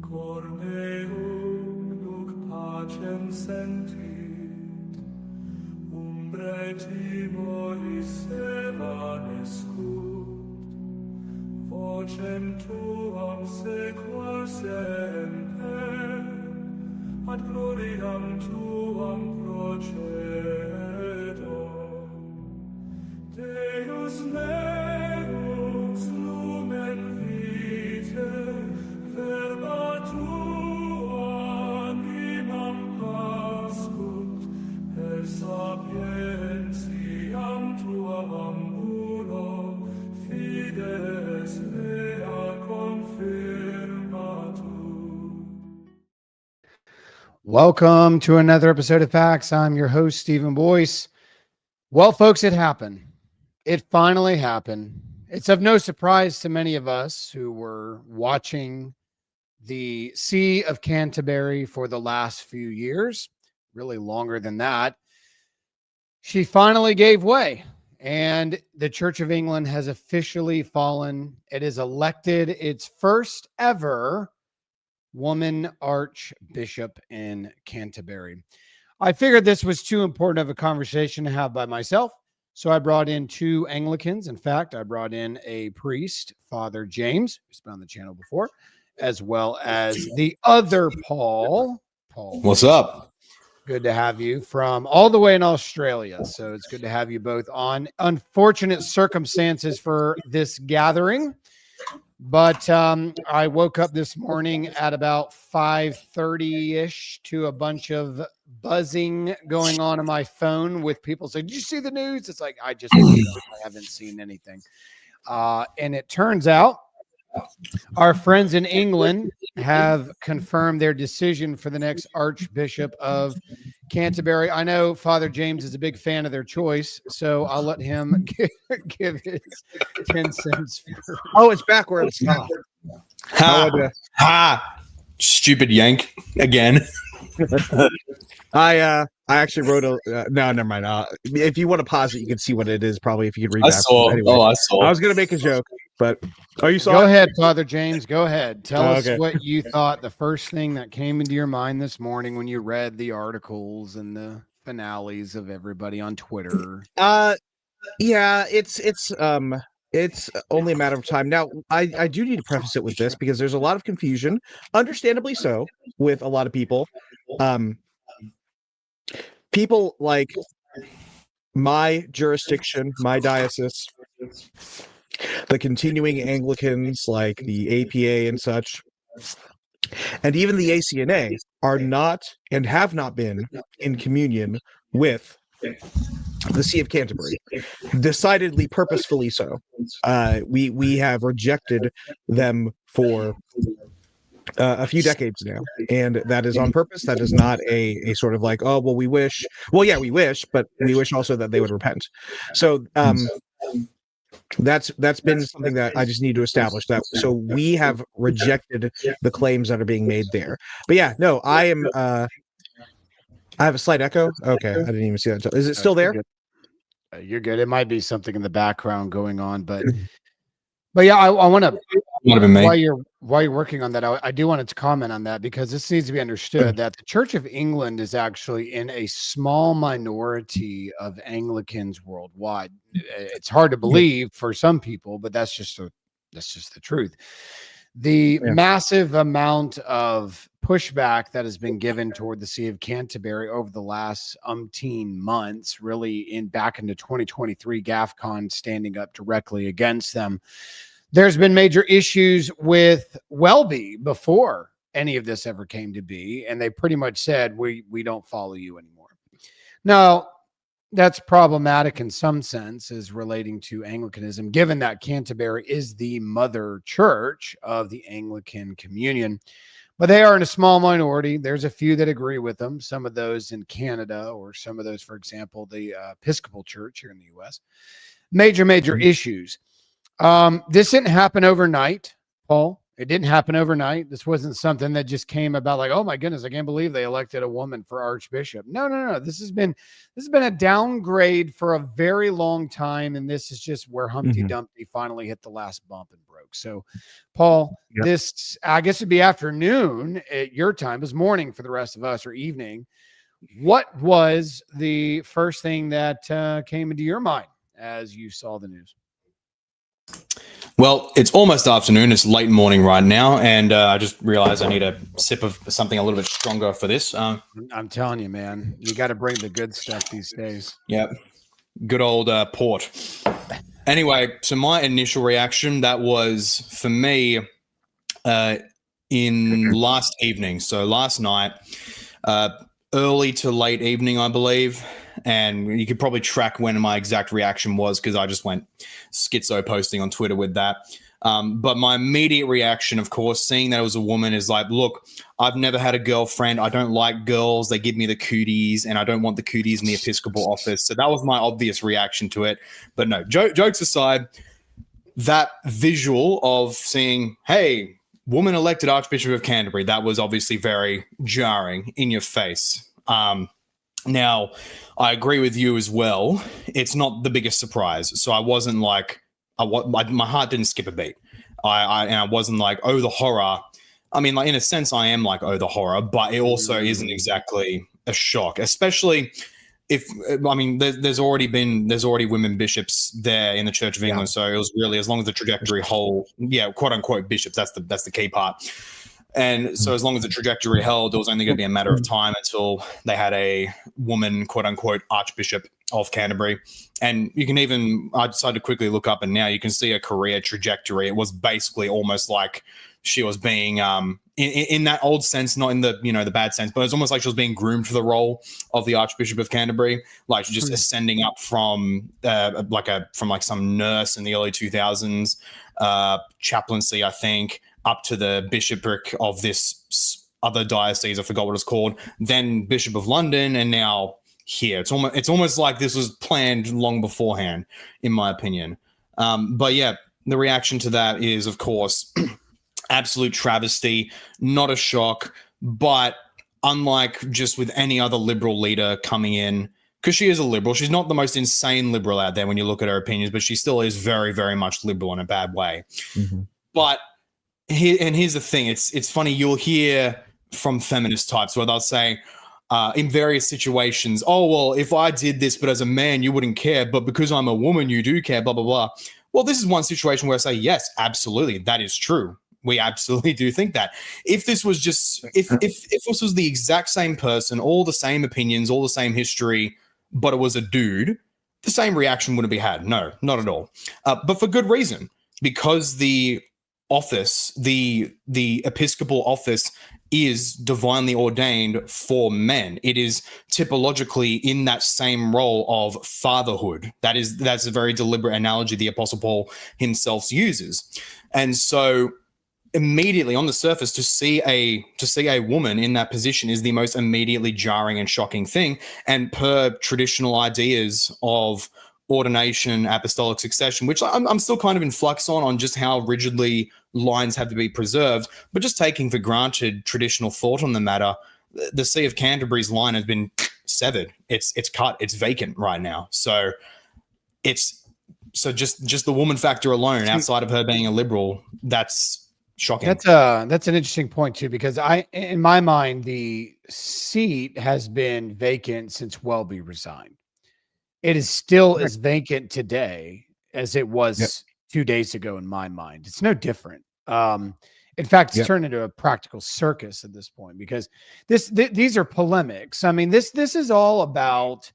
corneum duc pacem sentit, umbrae timoris evanescut, vocem tuam sequam semper, ad gloriam tuam procedo. Deus meus lumen vitae, verba tua animam pascut, per sapientiam tuam ambulo, fides mea confirmatur. Welcome to another episode of Facts. I'm your host, Stephen Boyce. Well, folks, it happened. It finally happened. It's of no surprise to many of us who were watching the See of Canterbury for the last few years, really longer than that. She finally gave way, and the Church of England has officially fallen. It has elected its first ever woman Archbishop in Canterbury. I figured this was too important of a conversation to have by myself, so I brought in two Anglicans. In fact, I brought in a priest, Father James, who's been on the channel before, as well as the other Paul. What's up? Good to have you from all the way in Australia. So it's good to have you both on. Unfortunate circumstances for this gathering, but I woke up this morning at about 5:30-ish to a bunch of buzzing going on my phone with people saying, "Did you see the news?" It's like, I haven't seen anything. And it turns out our friends in England have confirmed their decision for the next Archbishop of Canterbury. I know Father James is a big fan of their choice, so I'll let him give his 10 cents. Oh, it's backwards. Stupid yank again. I actually wrote a no, never mind. If you want to pause it, you can see what it is. Probably if you could read. I saw. Anyway, I saw. I was gonna make a joke, but you saw. Go it? ahead, Father James. Go ahead. Tell us okay. what you thought. The first thing that came into your mind this morning when you read the articles and the finales of everybody on Twitter. Yeah, it's only a matter of time. Now, I do need to preface it with this because there's a lot of confusion, understandably so, with a lot of people. People like my jurisdiction, my diocese, the continuing Anglicans like the APA and such, and even the ACNA are not and have not been in communion with the See of Canterbury, decidedly purposefully so. We have rejected them for a few decades now, and that is on purpose. That is not a sort of like, oh well, we wish. Well, yeah, we wish, but we wish also that they would repent. So that's been something that I just need to establish that. So we have rejected the claims that are being made there. But yeah, no, I am. I have a slight echo. Okay, I didn't even see that. Is it still there? You're good. It might be something in the background going on, but yeah, I want to. While you're working on that, I do want to comment on that because this needs to be understood that the Church of England is actually in a small minority of Anglicans worldwide. It's hard to believe for some people, but that's just the truth. The massive amount of pushback that has been given toward the See of Canterbury over the last umpteen months, really back into 2023, GAFCON standing up directly against them. There's been major issues with Welby before any of this ever came to be, and they pretty much said, we don't follow you anymore. Now, that's problematic in some sense as relating to Anglicanism, given that Canterbury is the mother church of the Anglican communion. But they are in a small minority. There's a few that agree with them. Some of those in Canada, or some of those, for example, the Episcopal Church here in the U.S. Major issues. This didn't happen overnight, Paul. It didn't happen overnight. This wasn't something that just came about like, oh my goodness, I can't believe they elected a woman for Archbishop. No. This has been a downgrade for a very long time, and this is just where Humpty Dumpty finally hit the last bump and broke. So, Paul, this I guess it'd be afternoon at your time. It was morning for the rest of us, or evening. What was the first thing that came into your mind as you saw the news? Well, it's almost afternoon. It's late morning right now, and I just realized I need a sip of something a little bit stronger for this. I'm telling you, man, you got to bring the good stuff these days. Yeah, good old port. Anyway, so my initial reaction, that was for me in last evening. So last night, early to late evening, I believe. And you could probably track when my exact reaction was because I just went schizo posting on Twitter with that. But my immediate reaction, of course, seeing that it was a woman, is like, look, I've never had a girlfriend. I don't like girls. They give me the cooties, and I don't want the cooties in the Episcopal office. So that was my obvious reaction to it. But no, jokes aside, that visual of seeing, hey, woman elected Archbishop of Canterbury, that was obviously very jarring in your face. Now, I agree with you as well. It's not the biggest surprise. So I wasn't like, my heart didn't skip a beat. I wasn't like, oh, the horror. I mean, like in a sense, I am like, oh, the horror, but it also isn't exactly a shock, especially if, I mean, there's already women bishops there in the Church of England. So it was really, as long as the trajectory quote unquote bishops, that's the key part. And so as long as the trajectory held, it was only going to be a matter of time until they had a woman, quote unquote, Archbishop of Canterbury. And you can even, I decided to quickly look up, and now you can see a career trajectory. It was basically almost like she was being, in that old sense, not in the, the bad sense, but it's almost like she was being groomed for the role of the Archbishop of Canterbury, like just ascending up from some nurse in the early 2000s, chaplaincy, I think, up to the bishopric of this other diocese. I forgot what it's called. Then Bishop of London, and now here. It's almost like this was planned long beforehand, in my opinion. But yeah, the reaction to that is, of course, absolute travesty, not a shock. But unlike just with any other liberal leader coming in, because she is a liberal, she's not the most insane liberal out there when you look at her opinions, but she still is very, very much liberal in a bad way. But here's the thing. It's funny. You'll hear from feminist types where they'll say in various situations, oh, well, if I did this, but as a man, you wouldn't care. But because I'm a woman, you do care, blah, blah, blah. Well, this is one situation where I say, yes, absolutely. That is true. We absolutely do think that. If this was just, if this was the exact same person, all the same opinions, all the same history, but it was a dude, the same reaction wouldn't be had. No, not at all. But for good reason, because the office, the episcopal office, is divinely ordained for men. It is typologically in that same role of fatherhood. That's a very deliberate analogy the Apostle Paul himself uses. And so immediately on the surface, to see a woman in that position is the most immediately jarring and shocking thing. And per traditional ideas of ordination, apostolic succession, which I'm still kind of in flux on just how rigidly lines have to be preserved, but just taking for granted traditional thought on the matter, the See of Canterbury's line has been severed. It's cut. It's vacant right now. So just the woman factor alone, outside of her being a liberal, that's shocking. That's an interesting point too, because in my mind, the seat has been vacant since Welby resigned. It is still as vacant today as it was 2 days ago in my mind. It's no different. In fact, it's turned into a practical circus at this point, because these are polemics. I mean, this is all about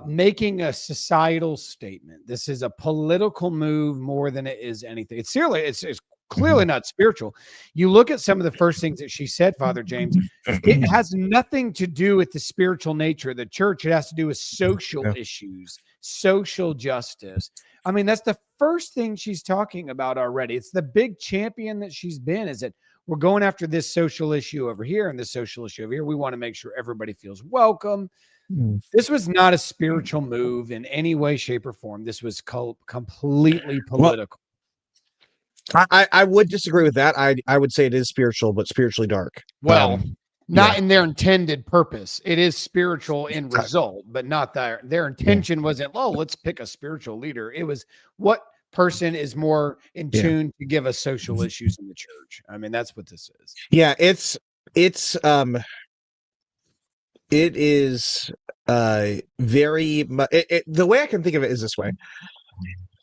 making a societal statement. This is a political move more than it is anything. It's clearly not spiritual. You look at some of the first things that she said, Father James, it has nothing to do with the spiritual nature of the church. It has to do with social issues, social justice. I mean, that's the first thing she's talking about already. It's the big champion that she's been, is that we're going after this social issue over here and this social issue over here. We want to make sure everybody feels welcome. This was not a spiritual move in any way, shape, or form. This was completely political. I would disagree with that. I would say it is spiritual, but spiritually dark. Well, not yeah. in their intended purpose. It is spiritual in result, but not their intention wasn't, oh, let's pick a spiritual leader. It was what person is more in tune to give us social issues in the church. I mean, that's what this is. Yeah, it is very much the way I can think of it is this way.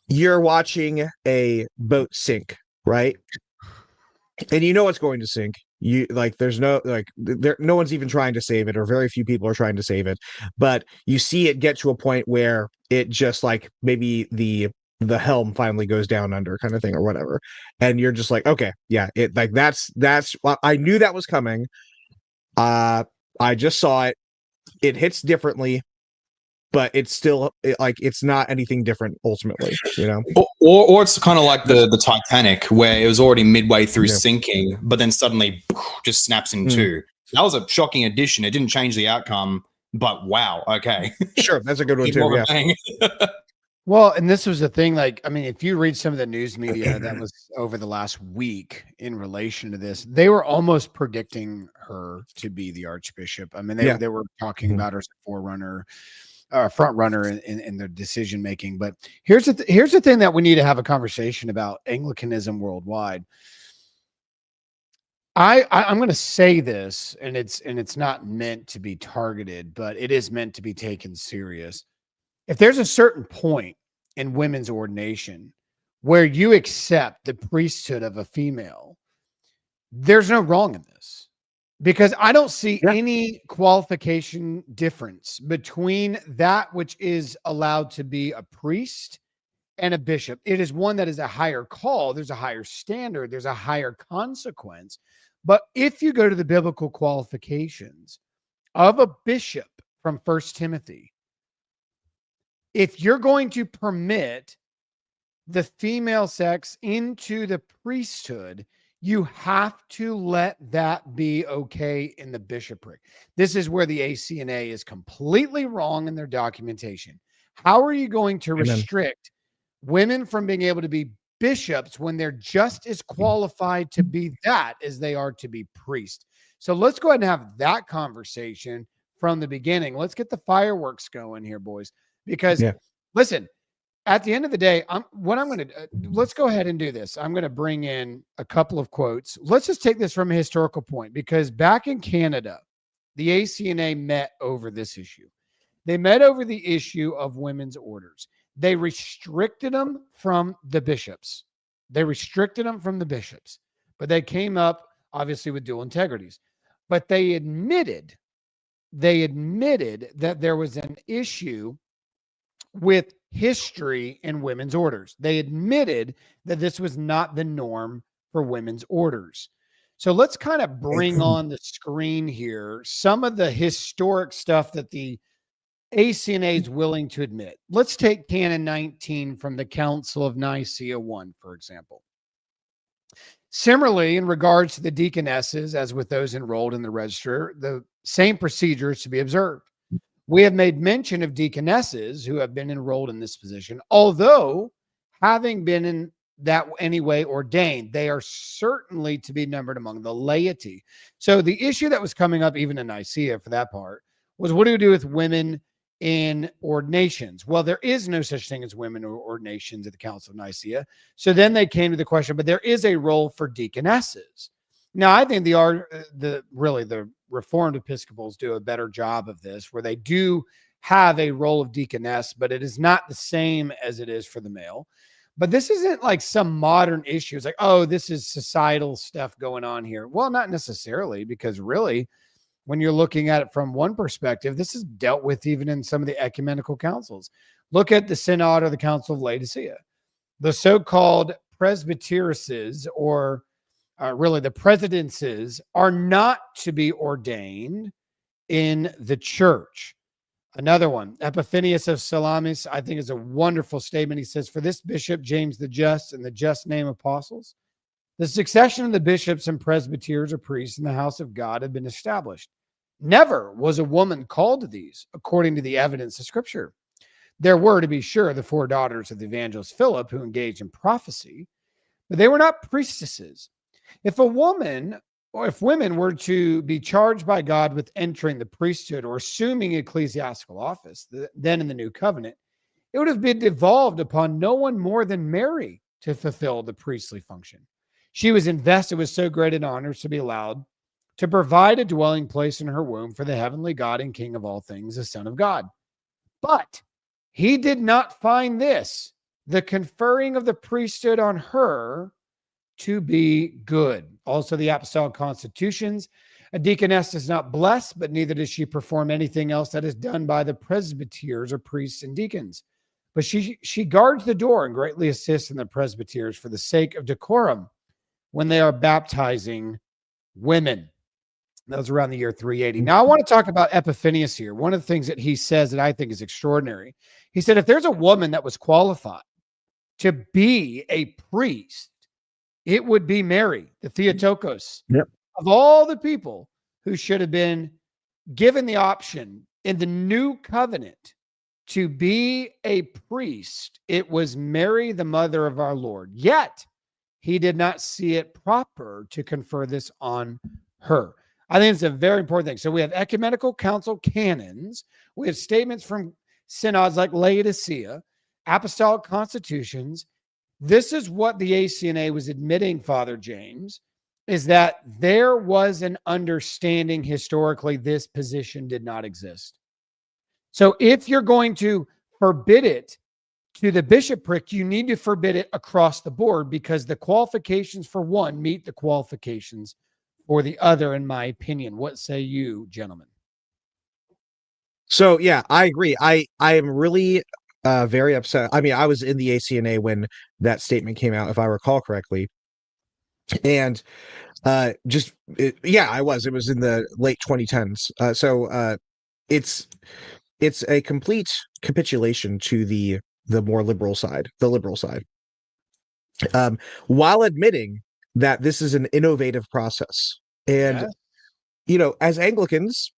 You're watching a boat sink, right? And you know it's going to sink. You like there's no no one's even trying to save it, or very few people are trying to save it, but you see it get to a point where it just like maybe the helm finally goes down under kind of thing or whatever, and you're just like, okay, yeah, it like that's I knew that was coming. I just saw it. It hits differently, but it's still it's not anything different ultimately, you know. Or it's kind of like the Titanic, where it was already midway through sinking, but then suddenly just snaps in two. That was a shocking addition. It didn't change the outcome, but wow, okay, sure, that's a good one too. Yeah. Well, and this was the thing, like, I mean, if you read some of the news media that was over the last week in relation to this, they were almost predicting her to be the Archbishop. I mean, they were talking about her as a forerunner, front runner in their decision making. But here's the thing that we need to have a conversation about Anglicanism worldwide. I'm going to say this, and it's not meant to be targeted, but it is meant to be taken serious. If there's a certain point in women's ordination where you accept the priesthood of a female, there's no wrong in this, because I don't see any qualification difference between that which is allowed to be a priest and a bishop. It is one that is a higher call. There's a higher standard. There's a higher consequence. But if you go to the biblical qualifications of a bishop from 1 Timothy, if you're going to permit the female sex into the priesthood, you have to let that be okay in the bishopric. This is where the ACNA is completely wrong in their documentation. How are you going to restrict women from being able to be bishops when they're just as qualified to be that as they are to be priests? So let's go ahead and have that conversation from the beginning. Let's get the fireworks going here, boys. Because listen, at the end of the day, let's go ahead and do this. I'm going to bring in a couple of quotes. Let's just take this from a historical point, because back in Canada, the ACNA met over this issue. They met over the issue of women's orders. They restricted them from the bishops. But they came up, obviously, with dual integrities. But they admitted that there was an issue with history and women's orders. They admitted that this was not the norm for women's orders. So let's kind of bring on the screen here some of the historic stuff that the ACNA is willing to admit. Let's take Canon 19 from the Council of Nicaea I, for example. Similarly, in regards to the deaconesses, as with those enrolled in the register, the same procedure is to be observed. We have made mention of deaconesses who have been enrolled in this position, although having been in that anyway ordained, they are certainly to be numbered among the laity. So the issue that was coming up even in Nicaea for that part was, what do we do with women in ordinations? Well, there is no such thing as women or ordinations at the Council of Nicaea. So then they came to the question, but there is a role for deaconesses. Now, I think the Reformed Episcopals do a better job of this, where they do have a role of deaconess, but it is not the same as it is for the male. But this isn't like some modern issue. It's like, oh, this is societal stuff going on here. Well, not necessarily, because really, when you're looking at it from one perspective, this is dealt with even in some of the ecumenical councils. Look at the Synod or the Council of Laodicea. The so-called presbyteresses, or really the presidences, are not to be ordained in the church. Another one, Epiphanius of Salamis, I think is a wonderful statement. He says, for this bishop, James the Just, and the just name apostles, the succession of the bishops and presbyters or priests in the house of God had been established. Never was a woman called to these, according to the evidence of Scripture. There were, to be sure, the 4 daughters of the evangelist Philip who engaged in prophecy, but they were not priestesses. If a woman or if women were to be charged by God with entering the priesthood or assuming ecclesiastical office, then in the new covenant, it would have been devolved upon no one more than Mary to fulfill the priestly function. She was invested with so great an honor to be allowed to provide a dwelling place in her womb for the heavenly God and King of all things, the Son of God. But he did not find this, the conferring of the priesthood on her, to be good. Also, the apostolic constitutions, a deaconess does not bless, but neither does she perform anything else that is done by the presbyters or priests and deacons. But she guards the door and greatly assists in the presbyters for the sake of decorum when they are baptizing women. That was around the year 380. Now, I want to talk about Epiphanius here. One of the things that he says that I think is extraordinary. He said, if there's a woman that was qualified to be a priest, it would be Mary, the Theotokos. Yep. Of all the people who should have been given the option in the new covenant to be a priest, it was Mary, the mother of our Lord. Yet, he did not see it proper to confer this on her. I think it's a very important thing. So we have ecumenical council canons. We have statements from synods like Laodicea, apostolic constitutions. This is what the ACNA was admitting, Father James, is that there was an understanding historically this position did not exist. So if you're going to forbid it to the bishopric, you need to forbid it across the board because the qualifications for one meet the qualifications for the other, in my opinion. What say you, gentlemen? So, yeah, I agree. I am really very upset. I mean, I was in the ACNA when that statement came out, if I recall correctly. And I was. It was in the late 2010s. It's a complete capitulation to the more liberal side, the liberal side, while admitting that this is an innovative process. And, as Anglicans,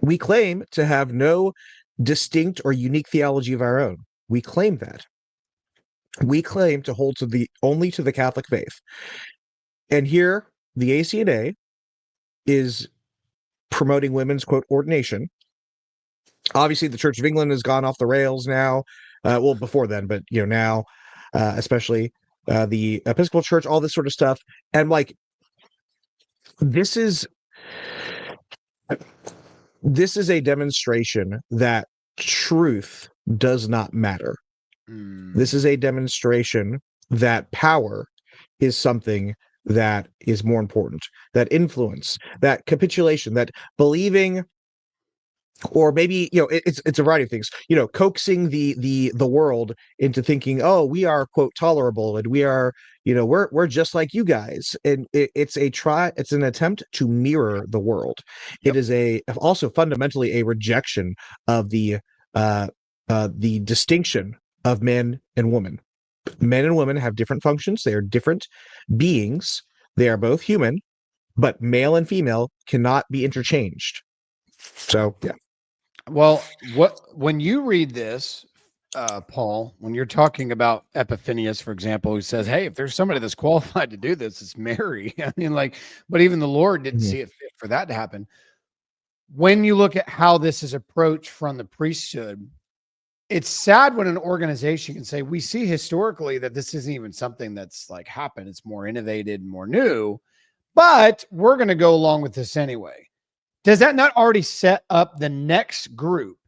we claim to have no distinct or unique theology of our own. We claim that. We claim to hold only to the Catholic faith. And here, the ACNA is promoting women's, quote, ordination. Obviously, the Church of England has gone off the rails now. Well, before then, but now, especially the Episcopal Church, all this sort of stuff. And this is a demonstration that truth does not matter. This is a demonstration that power is something that is more important, that influence, that capitulation, that believing, or maybe it's a variety of things, coaxing the world into thinking, oh, we are, quote, tolerable, and we are, we're just like you guys. And it's an attempt to mirror the world. Yep. It is also fundamentally a rejection of the distinction of men and women. Men and women have different functions. They are different beings. They are both human, but male and female cannot be interchanged. So, yeah. Well, when you read this, Paul, when you're talking about Epiphanius, for example, who says, hey, if there's somebody that's qualified to do this, it's Mary. I mean, but even the Lord didn't see it fit for that to happen. When you look at how this is approached from the priesthood, it's sad when an organization can say, we see historically that this isn't even something that's happened. It's more innovated, more new, but we're going to go along with this anyway. Does that not already set up the next group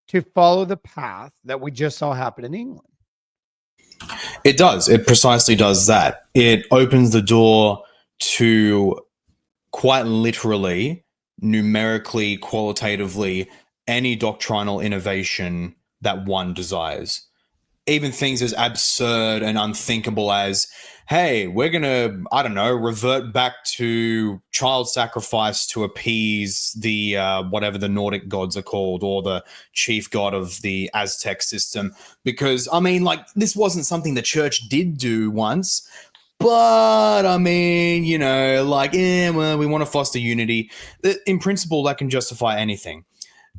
to follow the path that we just saw happen in England? It does. It precisely does that. It opens the door to quite literally, numerically, qualitatively, any doctrinal innovation that one desires. Even things as absurd and unthinkable as, hey, we're going to, revert back to child sacrifice to appease the whatever the Nordic gods are called, or the chief god of the Aztec system. Because, this wasn't something the church did do once. But, we want to foster unity. In principle, that can justify anything.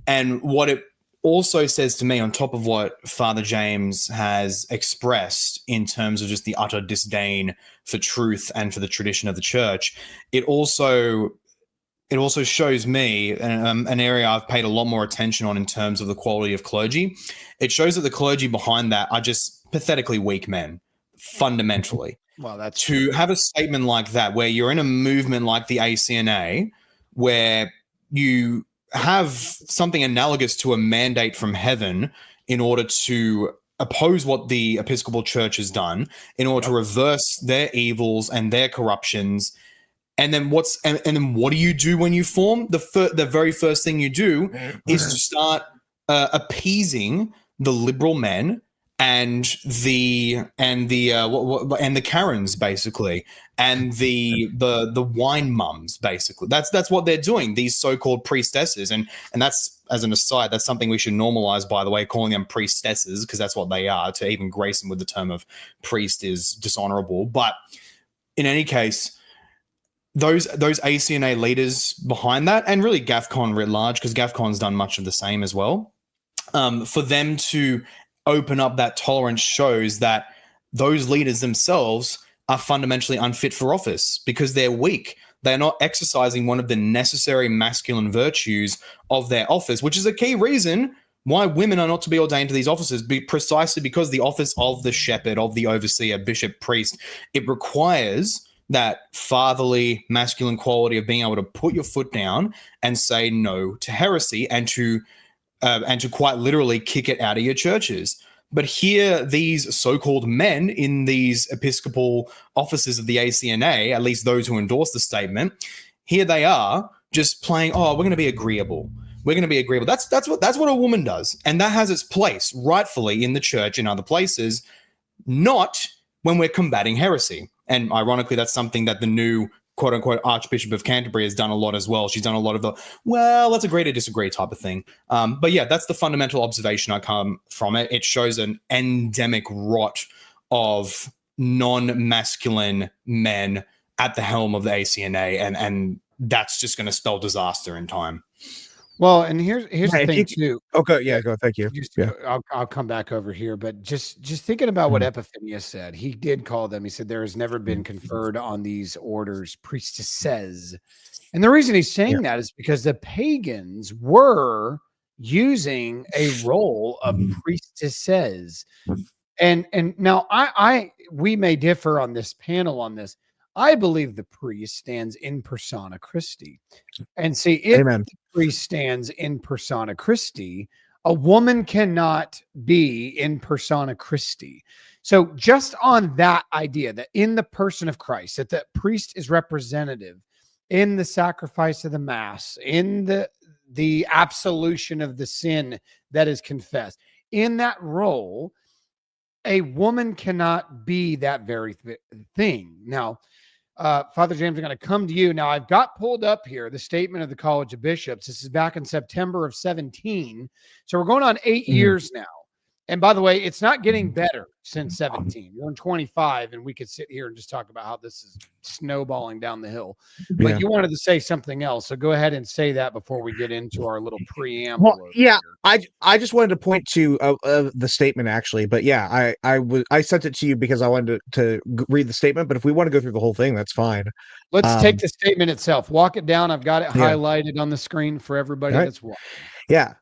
And what it also says to me, on top of what Father James has expressed in terms of just the utter disdain for truth and for the tradition of the church, it also shows me an area I've paid a lot more attention on in terms of the quality of clergy. It shows that the clergy behind that are just pathetically weak men, fundamentally. Well, that's to true. have a statement like that, where you're in a movement like the ACNA, where you have something analogous to a mandate from heaven in order to oppose what the Episcopal Church has done, in order to reverse their evils and their corruptions. And then then what do you do when you form? The very first thing you do is to start appeasing the liberal men and the Karens, basically, and the wine mums, basically. That's what they're doing, these so-called priestesses, and that's, as an aside, that's something we should normalize, by the way, calling them priestesses, because that's what they are. To even grace them with the term of priest is dishonorable. But in any case, those ACNA leaders behind that, and really GAFCON writ large, because GAFCON's done much of the same as well, for them to open up that tolerance shows that those leaders themselves are fundamentally unfit for office because they're weak. They're not exercising one of the necessary masculine virtues of their office, which is a key reason why women are not to be ordained to these offices, precisely because the office of the shepherd, of the overseer, bishop, priest, it requires that fatherly masculine quality of being able to put your foot down and say no to heresy, and to quite literally kick it out of your churches. But here, these so-called men in these episcopal offices of the ACNA, at least those who endorse the statement, here they are just playing, oh, we're going to be agreeable. We're going to be agreeable. That's what a woman does. And that has its place rightfully in the church in other places, not when we're combating heresy. And ironically, that's something that the new quote-unquote Archbishop of Canterbury has done a lot as well. She's done a lot of the, well, let's agree to disagree type of thing. But yeah, that's the fundamental observation I come from it. It shows an endemic rot of non-masculine men at the helm of the ACNA, and that's just going to spell disaster in time. Well, and here's the thing too. Okay, yeah, go. Thank you. Yeah. I'll come back over here, but just thinking about what Epiphanius said, he did call them. He said there has never been conferred on these orders priestesses, and the reason he's saying that is because the pagans were using a role of priestesses, and now we may differ on this panel on this. I believe the priest stands in persona Christi, and see if Amen. The priest stands in persona Christi, a woman cannot be in persona Christi. So just on that idea that in the person of Christ, that the priest is representative in the sacrifice of the mass, in the absolution of the sin that is confessed, in that role, a woman cannot be that very thing. Now, Father James, I'm going to come to you. Now, I've got pulled up here the statement of the College of Bishops. This is back in September of 17. So we're going on 8 years now. And by the way, it's not getting better since 17. We're in 25, and we could sit here and just talk about how this is snowballing down the hill. But you wanted to say something else. So go ahead and say that before we get into our little preamble. Well, yeah, I just wanted to point to the statement, actually. But yeah, I sent it to you because I wanted to read the statement. But if we want to go through the whole thing, that's fine. Let's take the statement itself. Walk it down. I've got it highlighted on the screen for everybody that's watching. Yeah.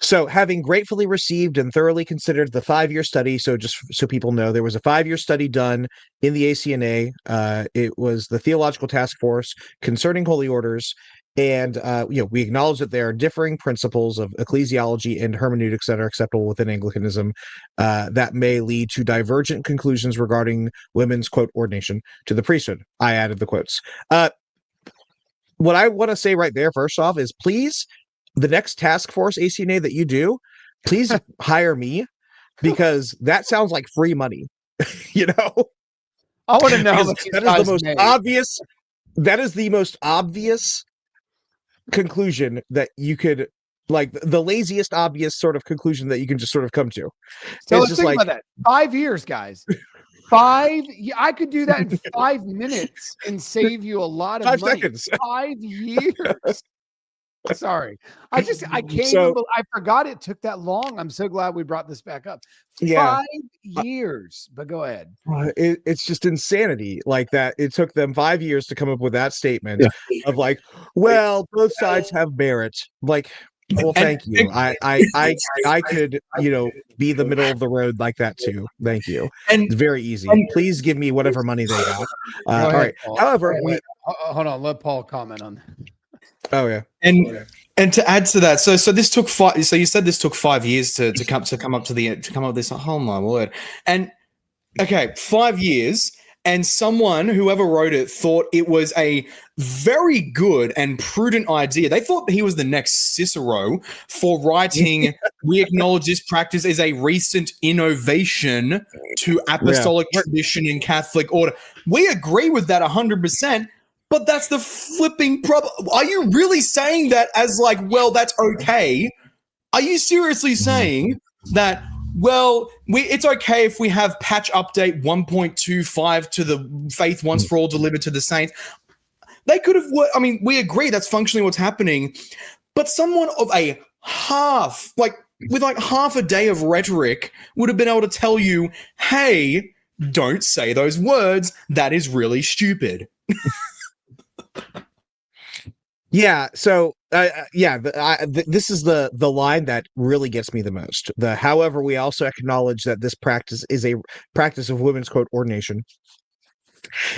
So, having gratefully received and thoroughly considered the 5-year study, so just so people know, there was a 5-year study done in the ACNA. It was the Theological Task Force concerning holy orders, and we acknowledge that there are differing principles of ecclesiology and hermeneutics that are acceptable within Anglicanism that may lead to divergent conclusions regarding women's, quote, ordination to the priesthood. I added the quotes. What I want to say right there, first off, is please, the next task force ACNA that you do, please hire me, because that sounds like free money. I want to know that is the most obvious. That is the most obvious conclusion that you could, like, the laziest obvious sort of conclusion that you can just sort of come to. So let's think about that. 5 years, guys. 5. I could do that in 5 minutes and save you a lot of 5 money. seconds. 5 years. Sorry. I can't even believe, I forgot it took that long. I'm so glad we brought this back up. Yeah. 5 years, but go ahead. It's just insanity like that. It took them 5 years to come up with that statement of like, well, both sides have merit. Like, well, thank you. I could, be the middle of the road like that too. Thank you. And it's very easy. Please give me whatever money they got. All ahead, right. Paul. However, hold on. Let Paul comment on that. Oh yeah. And to add to that, so this took 5. So you said this took 5 years to come up with this. Oh my word! And okay, 5 years, and whoever wrote it, thought it was a very good and prudent idea. They thought he was the next Cicero for writing. We acknowledge this practice as a recent innovation to apostolic tradition in Catholic order. We agree with that 100%. But that's the flipping problem. Are you really saying that as like, well, that's okay? Are you seriously saying that, well, it's okay if we have patch update 1.25 to the faith once for all delivered to the saints? They could have, we agree that's functionally what's happening. But someone of a half a day of rhetoric would have been able to tell you, hey, don't say those words. That is really stupid. Yeah. So, this is the line that really gets me the most. However, we also acknowledge that this practice is a practice of women's quote ordination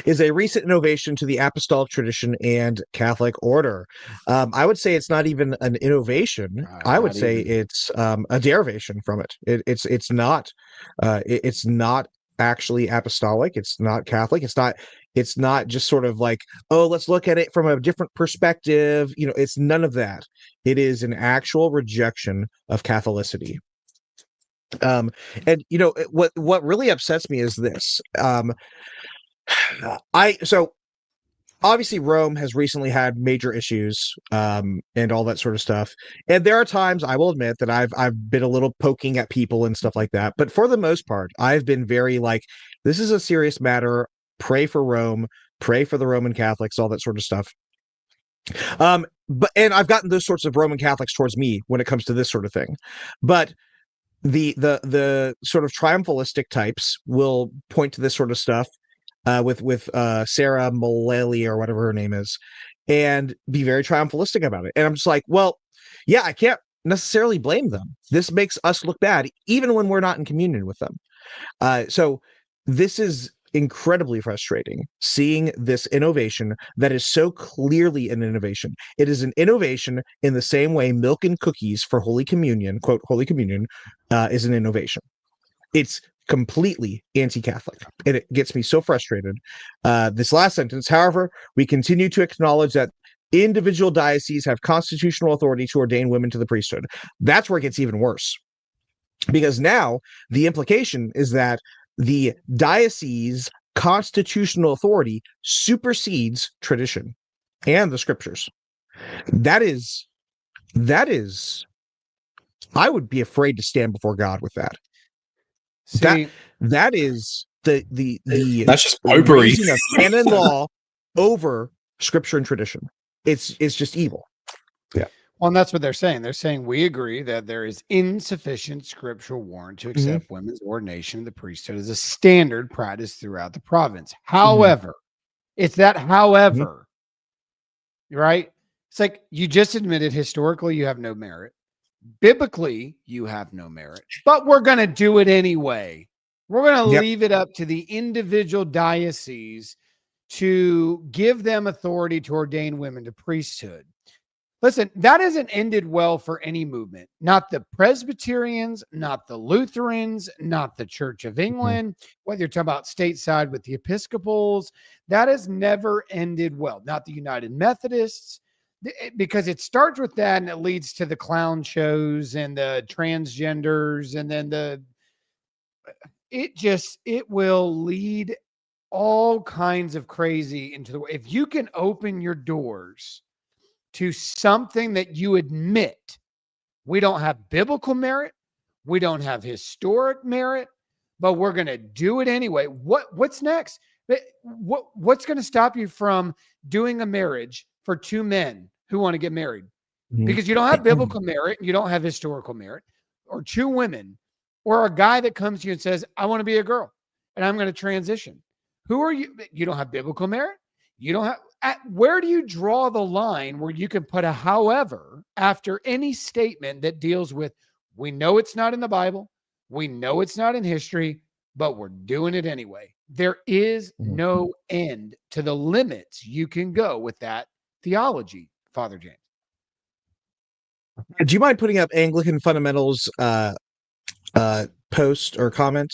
is a recent innovation to the apostolic tradition and Catholic order. I would say it's not even an innovation. I would say it's a derivation from it. It's not actually apostolic. It's not Catholic. It's not just sort of like, oh, let's look at it from a different perspective. It's none of that. It is an actual rejection of Catholicity. And what really upsets me is this. So obviously Rome has recently had major issues and all that sort of stuff. And there are times, I will admit, that I've been a little poking at people and stuff like that. But for the most part, I've been very like, this is a serious matter. Pray for Rome, pray for the Roman Catholics, all that sort of stuff. And I've gotten those sorts of Roman Catholics towards me when it comes to this sort of thing. But the sort of triumphalistic types will point to this sort of stuff with Sarah Mullally or whatever her name is, and be very triumphalistic about it. And I'm just like, well, yeah, I can't necessarily blame them. This makes us look bad, even when we're not in communion with them. So this is incredibly frustrating, seeing this innovation that is so clearly an innovation. It is an innovation in the same way milk and cookies for Holy Communion, quote, Holy Communion, is an innovation. It's completely anti-Catholic, and it gets me so frustrated. This last sentence, however, we continue to acknowledge that individual dioceses have constitutional authority to ordain women to the priesthood. That's where it gets even worse, because now the implication is that the diocese constitutional authority supersedes tradition and the scriptures. That is, I would be afraid to stand before God with that. See, that is the that's just popery. Raising of canon law over scripture and tradition. It's just evil. Yeah. Well, and that's what they're saying. They're saying we agree that there is insufficient scriptural warrant to accept women's ordination in the priesthood as a standard practice throughout the province. However, it's that however, right? It's like you just admitted historically you have no merit. Biblically, you have no merit, but we're going to do it anyway. We're going to leave it up to the individual diocese to give them authority to ordain women to priesthood. Listen, that hasn't ended well for any movement. Not the Presbyterians, not the Lutherans, not the Church of England, whether you're talking about stateside with the Episcopals, that has never ended well. Not the United Methodists, because it starts with that and it leads to the clown shows and the transgenders, and then it will lead all kinds of crazy into the way. If you can open your doors to something that you admit we don't have biblical merit, we don't have historic merit, but we're going to do it anyway. What's next? What's going to stop you from doing a marriage for two men who want to get married? because you don't have biblical merit, and you don't have historical merit, or two women, or a guy that comes to you and says, I want to be a girl and I'm going to transition. Who are you? You don't have biblical merit. You don't have, where do you draw the line where you can put a however after any statement that deals with, we know it's not in the Bible, we know it's not in history, but we're doing it anyway. There is no end to the limits you can go with that theology, Father James. Do you mind putting up Anglican Fundamentals post or comment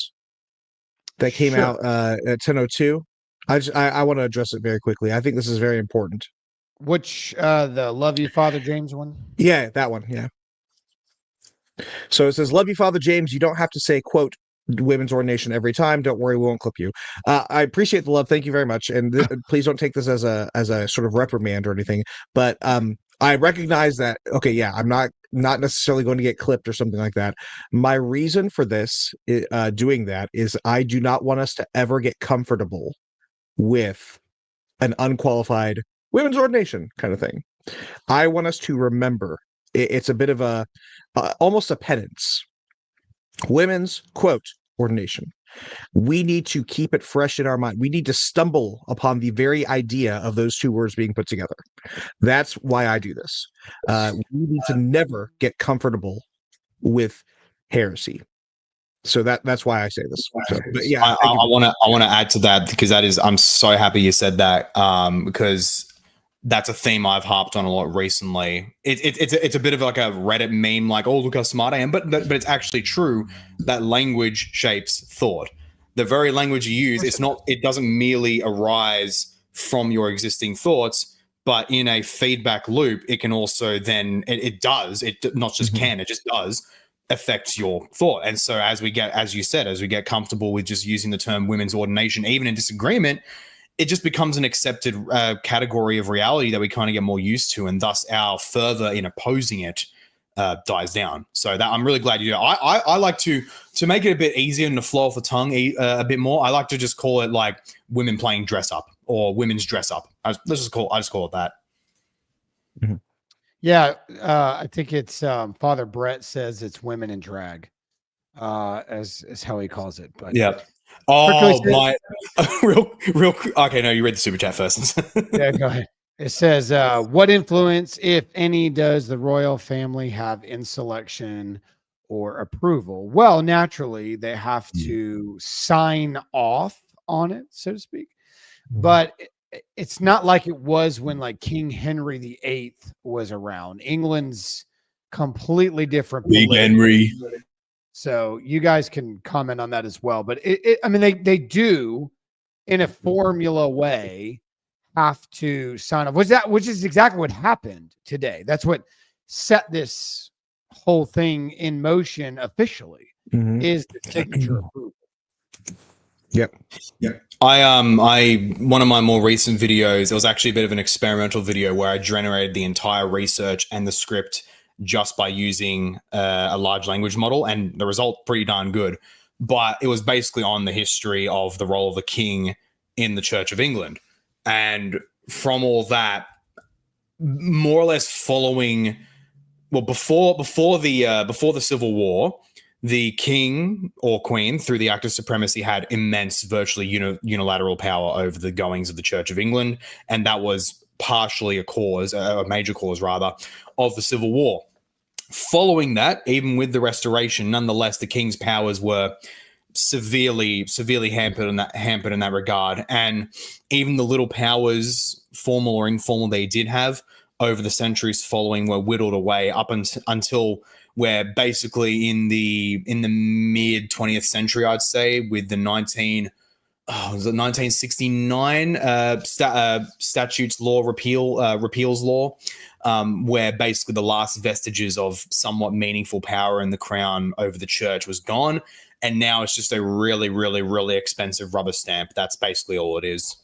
that came out at 10:02? I want to address it very quickly. I think this is very important. Which the Love You, Father James one? Yeah, that one. Yeah. So it says, "Love you, Father James. You don't have to say, quote, women's ordination every time. Don't worry, we won't clip you." I appreciate the love. Thank you very much. And please don't take this as a sort of reprimand or anything. But I recognize that. Okay, yeah, I'm not necessarily going to get clipped or something like that. My reason for this doing that is I do not want us to ever get comfortable with an unqualified women's ordination kind of thing. I want us to remember it's a bit of a almost a penance. Women's, quote, ordination. We need to keep it fresh in our mind. We need to stumble upon the very idea of those two words being put together. That's why I do this. We need to never get comfortable with heresy. So that's why I say this. So, but yeah, I want to add to that, because I'm so happy you said that, because that's a theme I've harped on a lot recently. It's a bit of like a Reddit meme, like, oh, look how smart I am, but it's actually true that language shapes thought. The very language you use, it doesn't merely arise from your existing thoughts, but in a feedback loop, it can also then it not just can, it just does affect your thought. And so as we get comfortable with just using the term women's ordination, even in disagreement, it just becomes an accepted category of reality that we kind of get more used to, and thus our further in opposing it dies down. So that I'm really glad you do. I like to make it a bit easier and to flow off the tongue a bit more. I like to just call it like women playing dress up or women's dress up. I just call it that. Mm-hmm. Yeah, I think it's Father Brett says it's women in drag, as how he calls it. But yeah. Oh my! real. Okay, no, you read the super chat first. Yeah, go ahead. It says, "What influence, if any, does the royal family have in selection or approval?" Well, naturally, they have to sign off on it, so to speak. But it's not like it was when like King Henry VIII was around. England's completely different. Big Henry. So you guys can comment on that as well. But I mean, they do in a formula way have to sign off. Which is exactly what happened today. That's what set this whole thing in motion officially, is the signature approval. Yep. I one of my more recent videos, it was actually a bit of an experimental video where I generated the entire research and the script just by using a large language model, and the result pretty darn good. But it was basically on the history of the role of the king in the Church of England, and from all that, more or less following, well, before the Civil War, the king or queen, through the Act of Supremacy, had immense, virtually unilateral power over the goings of the Church of England, and that was partially a major cause rather, of the Civil War. Following that, even with the Restoration, nonetheless, the king's powers were severely hampered in that regard, and even the little powers, formal or informal, they did have over the centuries following were whittled away up until we're basically in the mid 20th century, I'd say, with the 1969 statutes law repeals law, where basically the last vestiges of somewhat meaningful power in the crown over the church was gone, and now it's just a really, really, really expensive rubber stamp. That's basically all it is.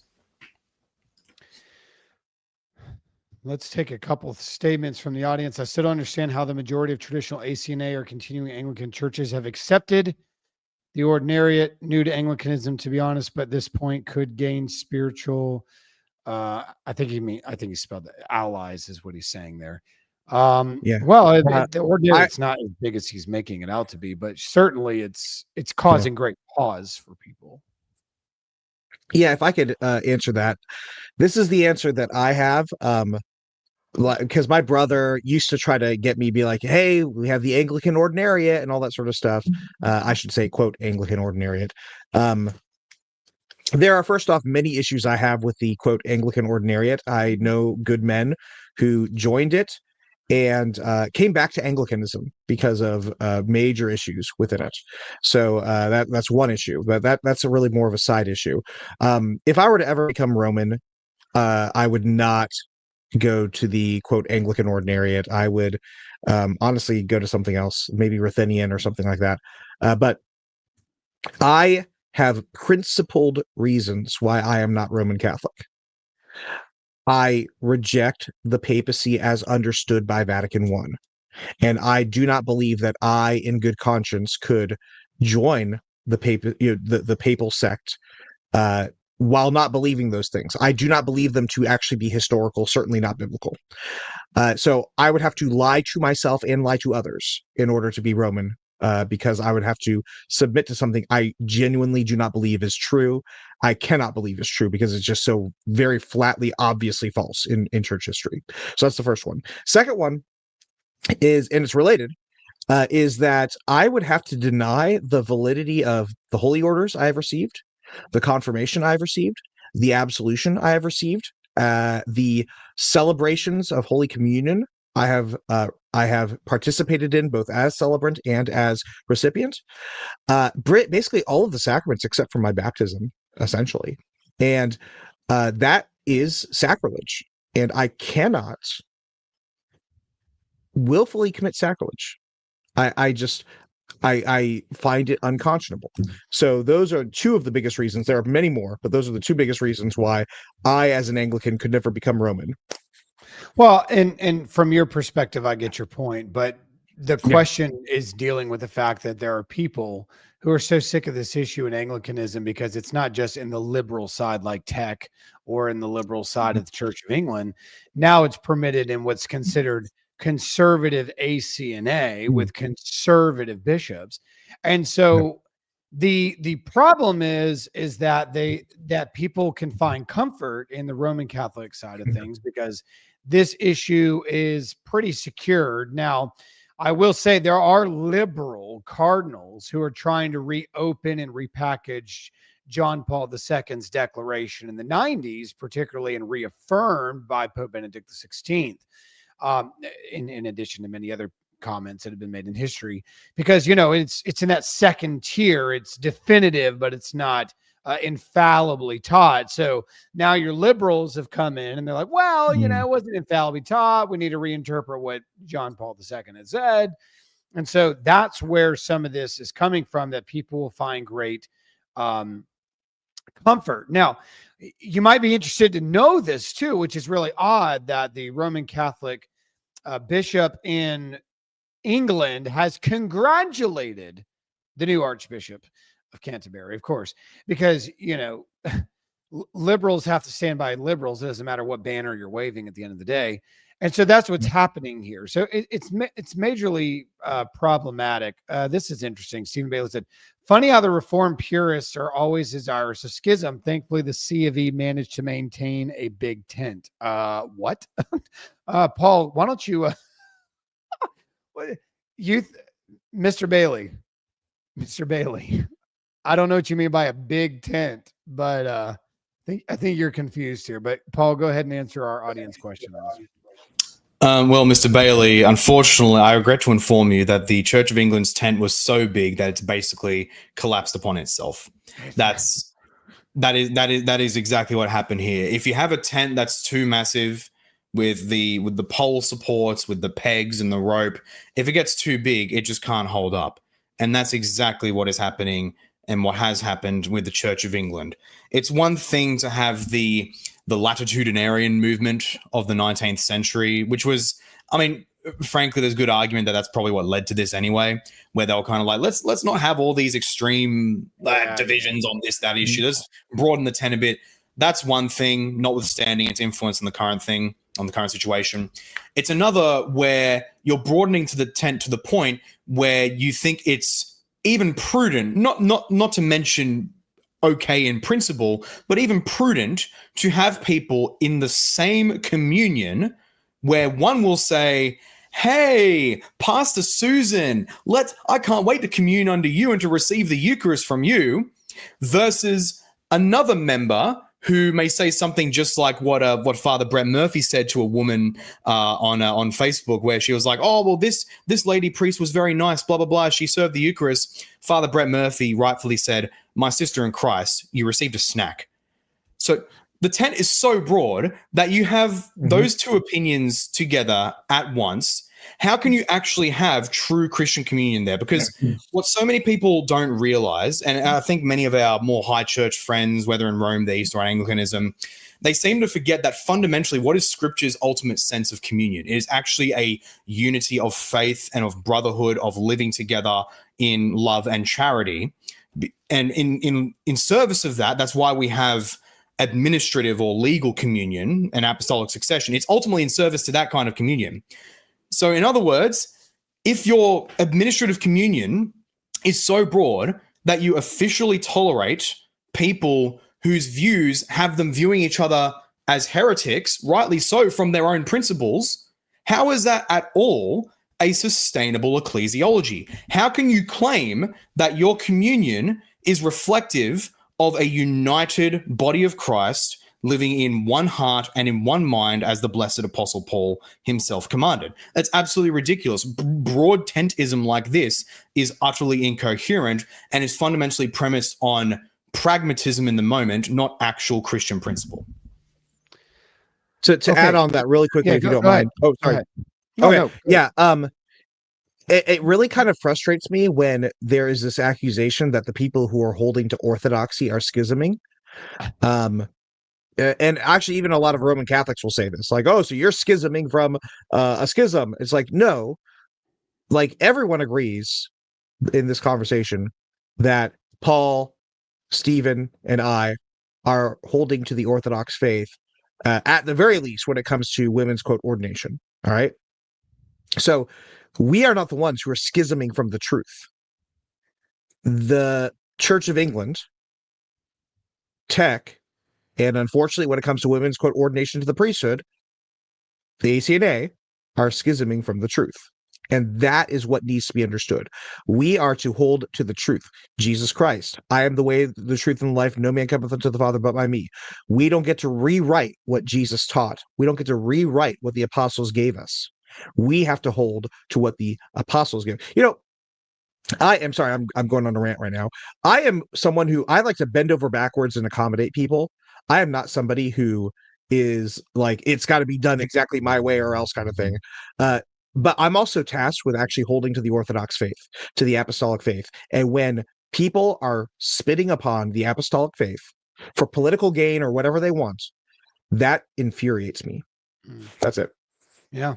Let's take a couple of statements from the audience. I still don't understand how the majority of traditional ACNA or continuing Anglican churches have accepted the ordinariate new to Anglicanism, to be honest, but this point could gain spiritual. I think he spelled that, allies is what he's saying there. Yeah. Well, the ordinariate's not as big as he's making it out to be, but certainly it's causing great pause for people. Yeah, if I could answer that, this is the answer that I have. Because my brother used to try to get me be like, hey, we have the Anglican ordinariate and all that sort of stuff. I should say, quote, Anglican ordinariate. There are, first off, many issues I have with the, quote, Anglican ordinariate. I know good men who joined it and came back to Anglicanism because of major issues within it. So that's one issue, but that's a really more of a side issue. If I were to ever become Roman, I would not go to the, quote, Anglican ordinariate. I would honestly go to something else, maybe Ruthenian or something like that. But I have principled reasons why I am not Roman Catholic. I reject the papacy as understood by Vatican I, and I do not believe that I, in good conscience, could join the papal sect while not believing those things. I do not believe them to actually be historical, certainly not biblical. So I would have to lie to myself and lie to others in order to be Roman, because I would have to submit to something I genuinely do not believe is true. I cannot believe is true because it's just so very flatly, obviously false in church history. So that's the first one. Second one is, and it's related, is that I would have to deny the validity of the holy orders I have received, the confirmation I've received, the absolution I have received, the celebrations of Holy Communion I have participated in both as celebrant and as recipient. Basically all of the sacraments except for my baptism, essentially. And that is sacrilege. And I cannot willfully commit sacrilege. I find it unconscionable. So those are two of the biggest reasons. There are many more, but those are the two biggest reasons why I, as an Anglican, could never become Roman. Well, and from your perspective, I get your point, but the question is dealing with the fact that there are people who are so sick of this issue in Anglicanism because it's not just in the liberal side like tech or in the liberal side of the Church of England. Now it's permitted in what's considered conservative ACNA with conservative bishops. And so the problem is that people can find comfort in the Roman Catholic side of things because this issue is pretty secured. Now, I will say there are liberal cardinals who are trying to reopen and repackage John Paul II's declaration in the 90s, particularly and reaffirmed by Pope Benedict XVI, in addition to many other comments that have been made in history, because, you know, it's in that second tier. It's definitive, but it's not infallibly taught. So now your liberals have come in and they're like, well, you know, it wasn't infallibly taught. We need to reinterpret what John Paul II had said. And so that's where some of this is coming from, that people will find great comfort. Now, you might be interested to know this too, which is really odd, that the Roman Catholic bishop in England has congratulated the new Archbishop of Canterbury, of course, because, you know, liberals have to stand by liberals. It doesn't matter what banner you're waving at the end of the day. And so that's what's happening here. So it's majorly problematic. This is interesting. Stephen Bailey said, funny how the Reformed purists are always desirous of schism. Thankfully, the C of E managed to maintain a big tent. What? Paul, why don't you, Mr. Bailey, I don't know what you mean by a big tent, but I think you're confused here. But Paul, go ahead and answer our audience question. Well, Mr. Bailey, unfortunately, I regret to inform you that the Church of England's tent was so big that it's basically collapsed upon itself. That is exactly what happened here. If you have a tent that's too massive, with the pole supports, with the pegs and the rope, if it gets too big, it just can't hold up. And that's exactly what is happening and what has happened with the Church of England. It's one thing to have the latitudinarian movement of the 19th century, which was, I mean, frankly, there's good argument that that's probably what led to this anyway, where they were kind of like, let's not have all these extreme divisions on this, that issue. Let's broaden the tent a bit. That's one thing, notwithstanding its influence in the current thing. on the current situation. It's another where you're broadening to the tent to the point where you think it's even prudent, not to mention okay in principle, but even prudent to have people in the same communion where one will say, hey, Pastor Susan, I can't wait to commune under you and to receive the Eucharist from you, versus another member who may say something just like what Father Brett Murphy said to a woman on Facebook, where she was like, oh, well, this lady priest was very nice, blah, blah, blah. She served the Eucharist. Father Brett Murphy rightfully said, my sister in Christ, you received a snack. So the tent is so broad that you have those two opinions together at once. How can you actually have true Christian communion there? Because what so many people don't realize, and I think many of our more high church friends, whether in Rome, the East, or Anglicanism, they seem to forget that fundamentally, what is Scripture's ultimate sense of communion? It is actually a unity of faith and of brotherhood, of living together in love and charity. And in service of that, that's why we have administrative or legal communion and apostolic succession. It's ultimately in service to that kind of communion. So in other words, if your administrative communion is so broad that you officially tolerate people whose views have them viewing each other as heretics, rightly so from their own principles, how is that at all a sustainable ecclesiology? How can you claim that your communion is reflective of a united body of Christ living in one heart and in one mind, as the blessed Apostle Paul himself commanded? That's absolutely ridiculous. Broad tentism like this is utterly incoherent and is fundamentally premised on pragmatism in the moment, not actual Christian principle. To add on that really quickly, if you don't mind. Oh, sorry. Yeah. It really kind of frustrates me when there is this accusation that the people who are holding to orthodoxy are schisming. And actually, even a lot of Roman Catholics will say this, like, oh, so you're schisming from a schism. It's like, no, like everyone agrees in this conversation that Paul, Stephen, and I are holding to the Orthodox faith, at the very least, when it comes to women's, quote, ordination. All right. So we are not the ones who are schisming from the truth. The Church of England, TEC, and unfortunately, when it comes to women's, quote, ordination to the priesthood, the ACNA are schisming from the truth. And that is what needs to be understood. We are to hold to the truth. Jesus Christ, I am the way, the truth, and the life. No man cometh unto the Father but by me. We don't get to rewrite what Jesus taught. We don't get to rewrite what the apostles gave us. We have to hold to what the apostles gave. You know, I am sorry, I'm going on a rant right now. I am someone who, I like to bend over backwards and accommodate people. I am not somebody who is like, it's got to be done exactly my way or else kind of thing. But I'm also tasked with actually holding to the Orthodox faith, to the apostolic faith. And when people are spitting upon the apostolic faith for political gain or whatever they want, that infuriates me. That's it. Yeah.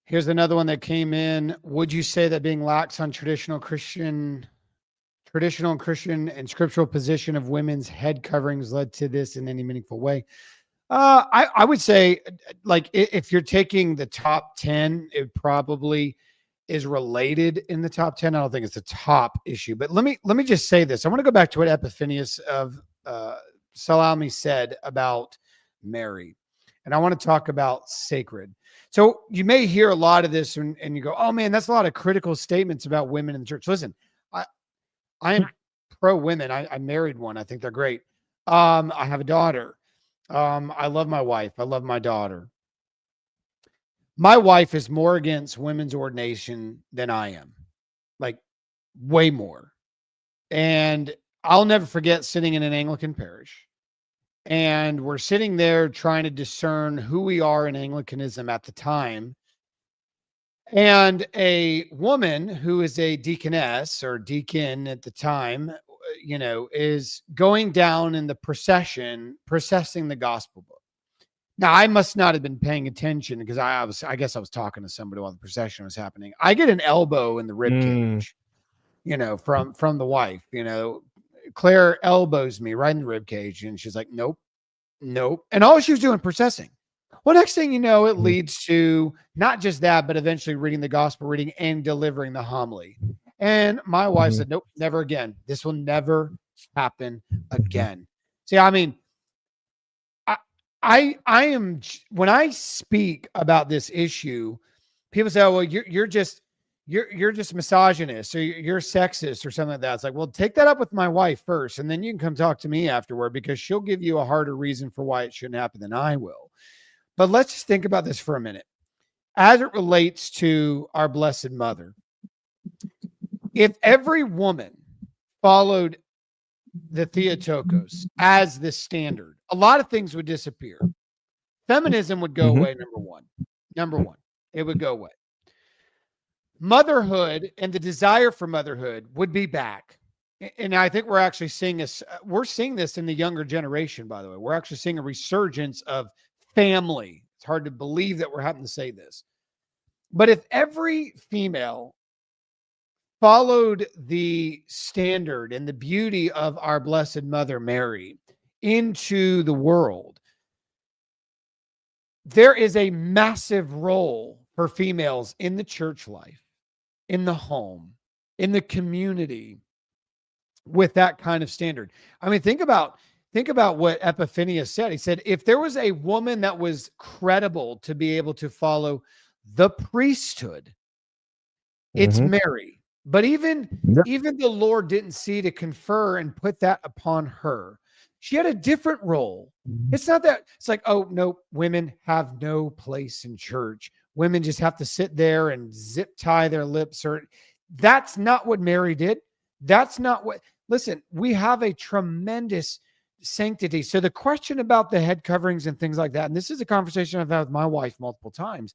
Here's another one that came in. Would you say that being lax on traditional and Christian and scriptural position of women's head coverings led to this in any meaningful way? I would say, like, if you're taking the top 10, it probably is related in the top 10. I don't think it's a top issue, but let me just say this. I want to go back to what Epiphanius of Salami said about Mary, and I want to talk about sacred. So you may hear a lot of this and you go, oh man, that's a lot of critical statements about women in the church. Listen, I am pro women. I married one. I think they're great. I have a daughter. I love my wife. I love my daughter. My wife is more against women's ordination than I am, like way more. And I'll never forget sitting in an Anglican parish, and we're sitting there trying to discern who we are in Anglicanism at the time. And a woman who is a deaconess or deacon at the time, you know, is going down in the procession, processing the gospel book. Now, I must not have been paying attention because I guess I was talking to somebody while the procession was happening. I get an elbow in the rib cage, you know, from the wife. You know, Claire elbows me right in the rib cage, and she's like, nope. And all she was doing, processing. Well, next thing you know, it leads to not just that, but eventually reading the gospel reading and delivering the homily. And my wife said, nope, never again. This will never happen again. See, I mean, I am, when I speak about this issue, people say, oh, well, you're just misogynist or you're sexist or something like that. It's like, well, take that up with my wife first, and then you can come talk to me afterward, because she'll give you a harder reason for why it shouldn't happen than I will. But let's just think about this for a minute. As it relates to our Blessed Mother, if every woman followed the Theotokos as the standard, a lot of things would disappear. Feminism would go away, number one. It would go away. Motherhood and the desire for motherhood would be back. And I think we're actually seeing this. We're seeing this in the younger generation, by the way. We're actually seeing a resurgence of family. It's hard to believe that we're having to say this. But if every female followed the standard and the beauty of our Blessed Mother Mary into the world, there is a massive role for females in the church life, in the home, in the community, with that kind of standard. I mean, think about what Epiphanius said. He said, if there was a woman that was credible to be able to follow the priesthood, it's Mary. But even the Lord didn't see to confer and put that upon her. She had a different role. It's not that it's like, oh, no, women have no place in church. Women just have to sit there and zip tie their lips. Or that's not what Mary did. That's not what, listen, we have a tremendous sanctity. So the question about the head coverings and things like that, and this is a conversation I've had with my wife multiple times.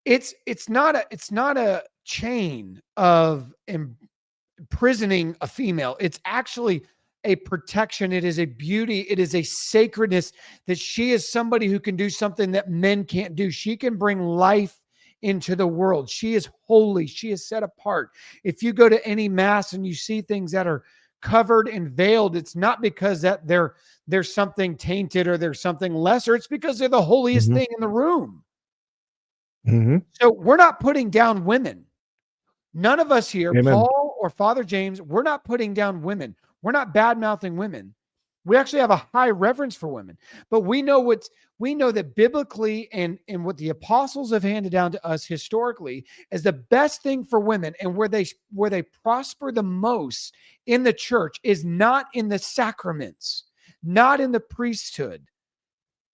It's not a chain of imprisoning a female. It's actually a protection. It is a beauty. It is a sacredness that she is somebody who can do something that men can't do. She can bring life into the world. She is holy. She is set apart. If you go to any mass and you see things that are covered and veiled, it's not because that there's something tainted or there's something lesser. It's because they're the holiest thing in the room. So we're not putting down women. None of us here, Amen. Paul or Father James, we're not putting down women. We're not bad-mouthing women. We actually have a high reverence for women. But we know that biblically and what the apostles have handed down to us historically is the best thing for women, and where they prosper the most in the church is not in the sacraments, not in the priesthood.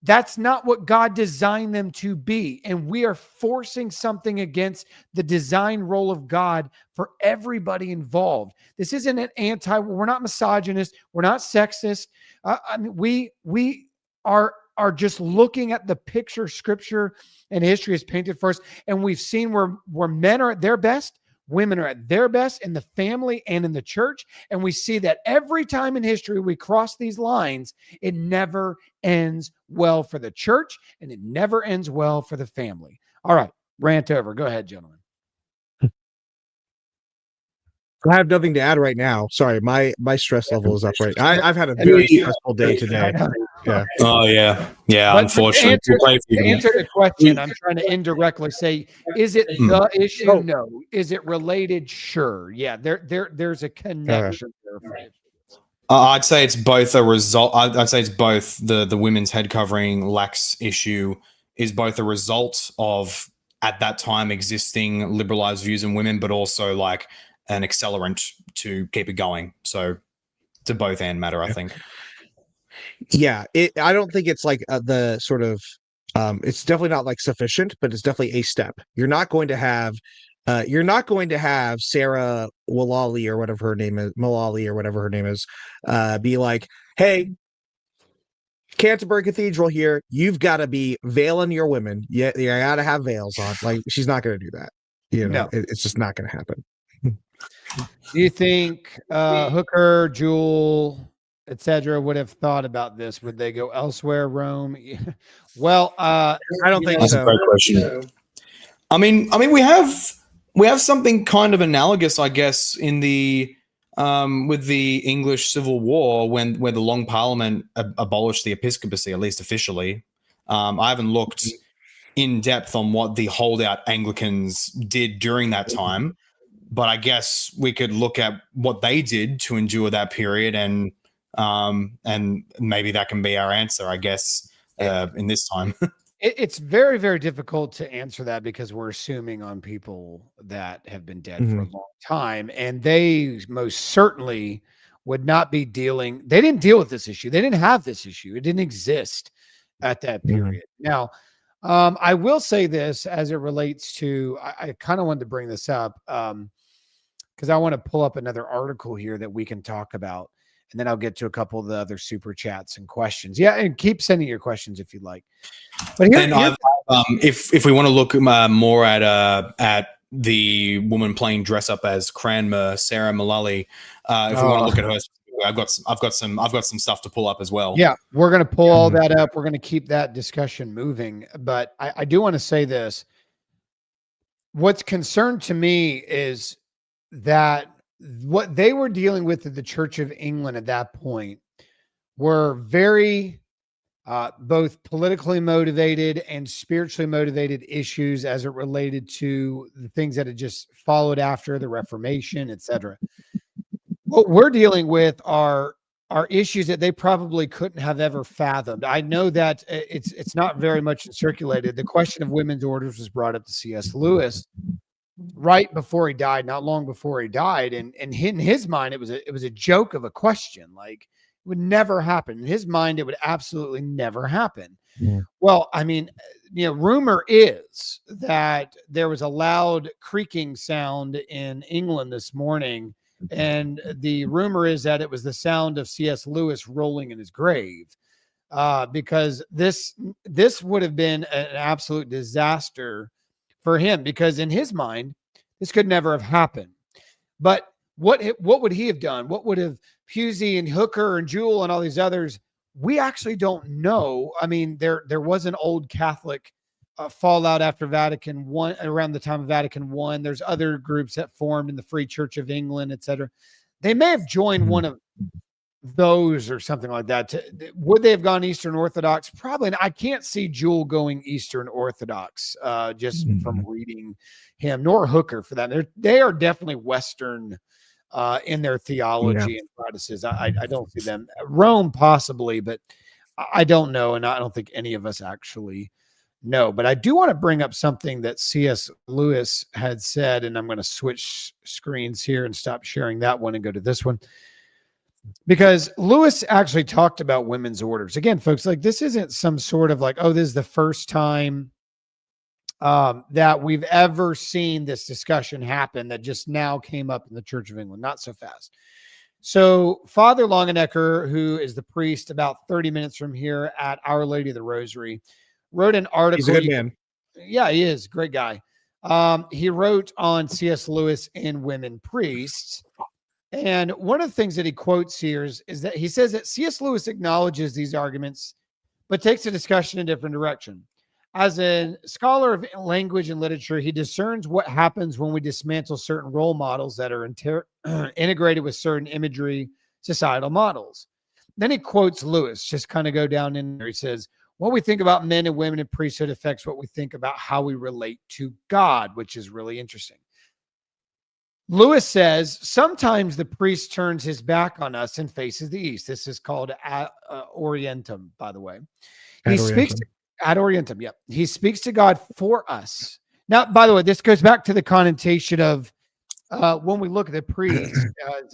That's not what God designed them to be. And we are forcing something against the design role of God for everybody involved. This isn't we're not misogynist. We're not sexist. I mean, we are just looking at the picture Scripture and history has painted for us. And we've seen where men are at their best, women are at their best in the family and in the church. And we see that every time in history we cross these lines, it never ends well for the church and it never ends well for the family. All right, rant over. Go ahead, gentlemen. I have nothing to add right now. Sorry, my stress level is up right. I've had a very stressful day today. Yeah. Oh yeah. Unfortunately, to answer the question, I'm trying to indirectly say, is it the issue? No. Is it related? Sure. Yeah. There's a connection there. I'd say it's both a result. I'd say it's both the women's head covering lax issue is both a result of at that time existing liberalized views in women, but also like an accelerant to keep it going. So to both end matter, I think. Yeah, I don't think it's like the sort of it's definitely not like sufficient, but it's definitely a step. You're not going to have Sarah Mullally or whatever her name is, be like, hey, Canterbury Cathedral here, you've got to be veiling your women. You got to have veils on. Like, she's not going to do that. You know, it's just not going to happen. Do you think Hooker, Jewel, etc. would have thought about this? Would they go elsewhere, Rome? Well, I don't think that's a great question. I mean, we have something kind of analogous, I guess, in the with the English Civil War where the Long Parliament abolished the episcopacy, at least officially. I haven't looked in depth on what the holdout Anglicans did during that time, but I guess we could look at what they did to endure that period, and maybe that can be our answer, I guess, in this time. It's very, very difficult to answer that because we're assuming on people that have been dead for a long time, and they most certainly would not be dealing. They didn't deal with this issue. They didn't have this issue. It didn't exist at that period. Now, I will say this as it relates to, I kind of wanted to bring this up because I want to pull up another article here that we can talk about, and then I'll get to a couple of the other super chats and questions. Yeah, and keep sending your questions if you'd like. But if we want to look more at the woman playing dress up as Cranmer, Sarah Mullally, if we want to look at her, I've got some stuff to pull up as well. Yeah, we're going to pull all that up. We're going to keep that discussion moving. But I do want to say this. What's concerned to me is that what they were dealing with at the Church of England at that point were very both politically motivated and spiritually motivated issues as it related to the things that had just followed after the Reformation, etc. What we're dealing with are issues that they probably couldn't have ever fathomed. I know that it's not very much circulated. The question of women's orders was brought up to C.S. Lewis right before he died, not long before he died, and in his mind, it was a joke of a question. Like, it would never happen. In his mind, it would absolutely never happen. Yeah. Well, I mean, rumor is that there was a loud creaking sound in England this morning, and the rumor is that it was the sound of C.S. Lewis rolling in his grave, because this would have been an absolute disaster for him, because in his mind, this could never have happened. But what would he have done? What would have Pusey and Hooker and Jewell and all these others? We actually don't know. I mean, there was an old Catholic fallout after Vatican I, around the time of Vatican I. There's other groups that formed in the Free Church of England, etc. They may have joined one of those or something like that. Would they have gone Eastern Orthodox? Probably not. I can't see Jewell going Eastern Orthodox just from reading him, nor Hooker for that. They are definitely Western in their theology and practices. I don't see them. Rome possibly, but I don't know, and I don't think any of us actually know. But I do want to bring up something that C.S. Lewis had said, and I'm going to switch screens here and stop sharing that one and go to this one. Because Lewis actually talked about women's orders. Again, folks, like, this isn't some sort of like, oh, this is the first time that we've ever seen this discussion happen that just now came up in the Church of England. Not so fast. So Father Longenecker, who is the priest about 30 minutes from here at Our Lady of the Rosary, wrote an article. He's a good man. Yeah, he is. Great guy. He wrote on C.S. Lewis and women priests. And one of the things that he quotes here is that he says that C.S. Lewis acknowledges these arguments, but takes the discussion in a different direction. As a scholar of language and literature, he discerns what happens when we dismantle certain role models that are integrated with certain imagery, societal models. Then he quotes Lewis, just kind of go down in there. He says, what we think about men and women in priesthood affects what we think about how we relate to God, which is really interesting. Lewis says, sometimes the priest turns his back on us and faces the east. This is called Orientum, by the way. He speaks ad Orientem. Yep. He speaks to God for us. Now, by the way, this goes back to the connotation of when we look at the priest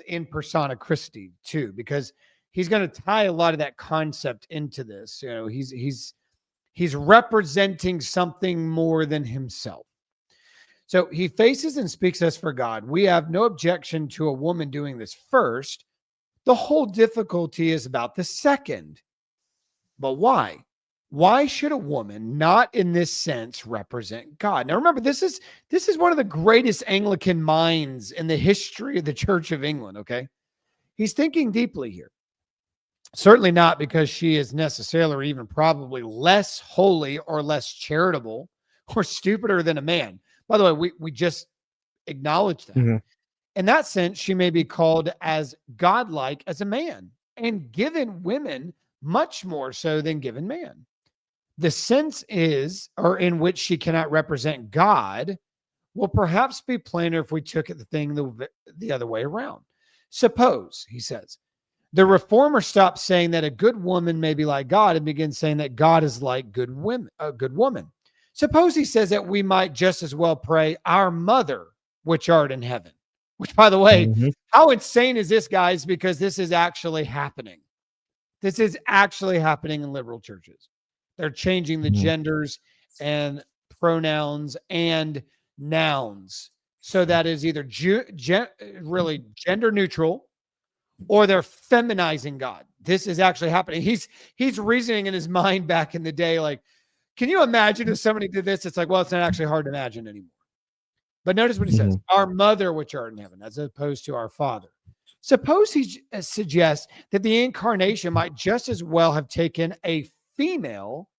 in persona Christi too, because he's going to tie a lot of that concept into this. He's representing something more than himself. So he faces and speaks us for God. We have no objection to a woman doing this first. The whole difficulty is about the second. But why? Why should a woman not in this sense represent God? Now remember, this is one of the greatest Anglican minds in the history of the Church of England, okay? He's thinking deeply here. Certainly not because she is necessarily or even probably less holy or less charitable or stupider than a man. By the way, we just acknowledged that. Mm-hmm. In that sense, she may be called as godlike as a man and given women much more so than given man. the sense is, or in which she cannot represent God, will perhaps be plainer if we took the thing the other way around. Suppose, he says, the reformer stops saying that a good woman may be like God and begins saying that God is like good woman. Suppose he says that we might just as well pray, "Our Mother, which art in heaven," which, by the way, how insane is this, guys? Because this is actually happening. This is actually happening in liberal churches. They're changing the genders and pronouns and nouns. So that is either really gender neutral, or they're feminizing God. This is actually happening. He's reasoning in his mind back in the day, like, can you imagine if somebody did this? It's like, well, it's not actually hard to imagine anymore. But notice what he says, "Our Mother which art in heaven," as opposed to "our Father." Suppose he suggests that the incarnation might just as well have taken a female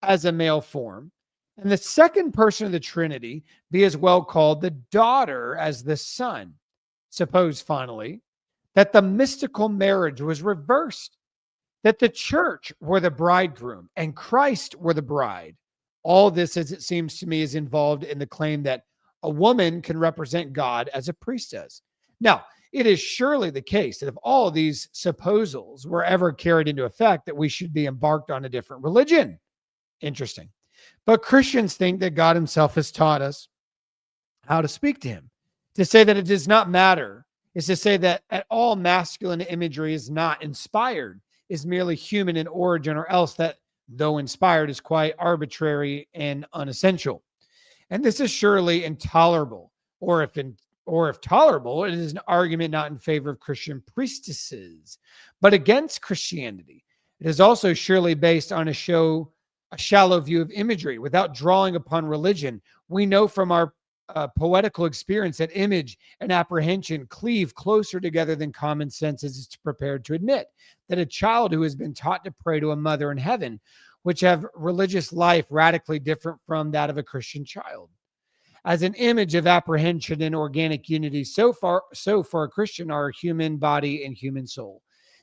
as a male form, and the second person of the Trinity be as well called the daughter as the son. Suppose, finally, that the mystical marriage was reversed, that the church were the bridegroom and Christ were the bride. All this, as it seems to me, is involved in the claim that a woman can represent God as a priestess. Now, it is surely the case that if all of these supposals were ever carried into effect, that we should be embarked on a different religion. Interesting. But Christians think that God himself has taught us how to speak to him. To say that it does not matter is to say that at all masculine imagery is not inspired, is merely human in origin, or else that, though inspired, is quite arbitrary and unessential. And this is surely intolerable, or if tolerable, it is an argument not in favor of Christian priestesses, but against Christianity. It is also surely based on a shallow view of imagery, without drawing upon religion. We know from our poetical experience that image and apprehension cleave closer together than common sense is prepared to admit. That a child who has been taught to pray to a mother in heaven, which have religious life radically different from that of a Christian child, as an image of apprehension and organic unity, so for a Christian are human body and human soul.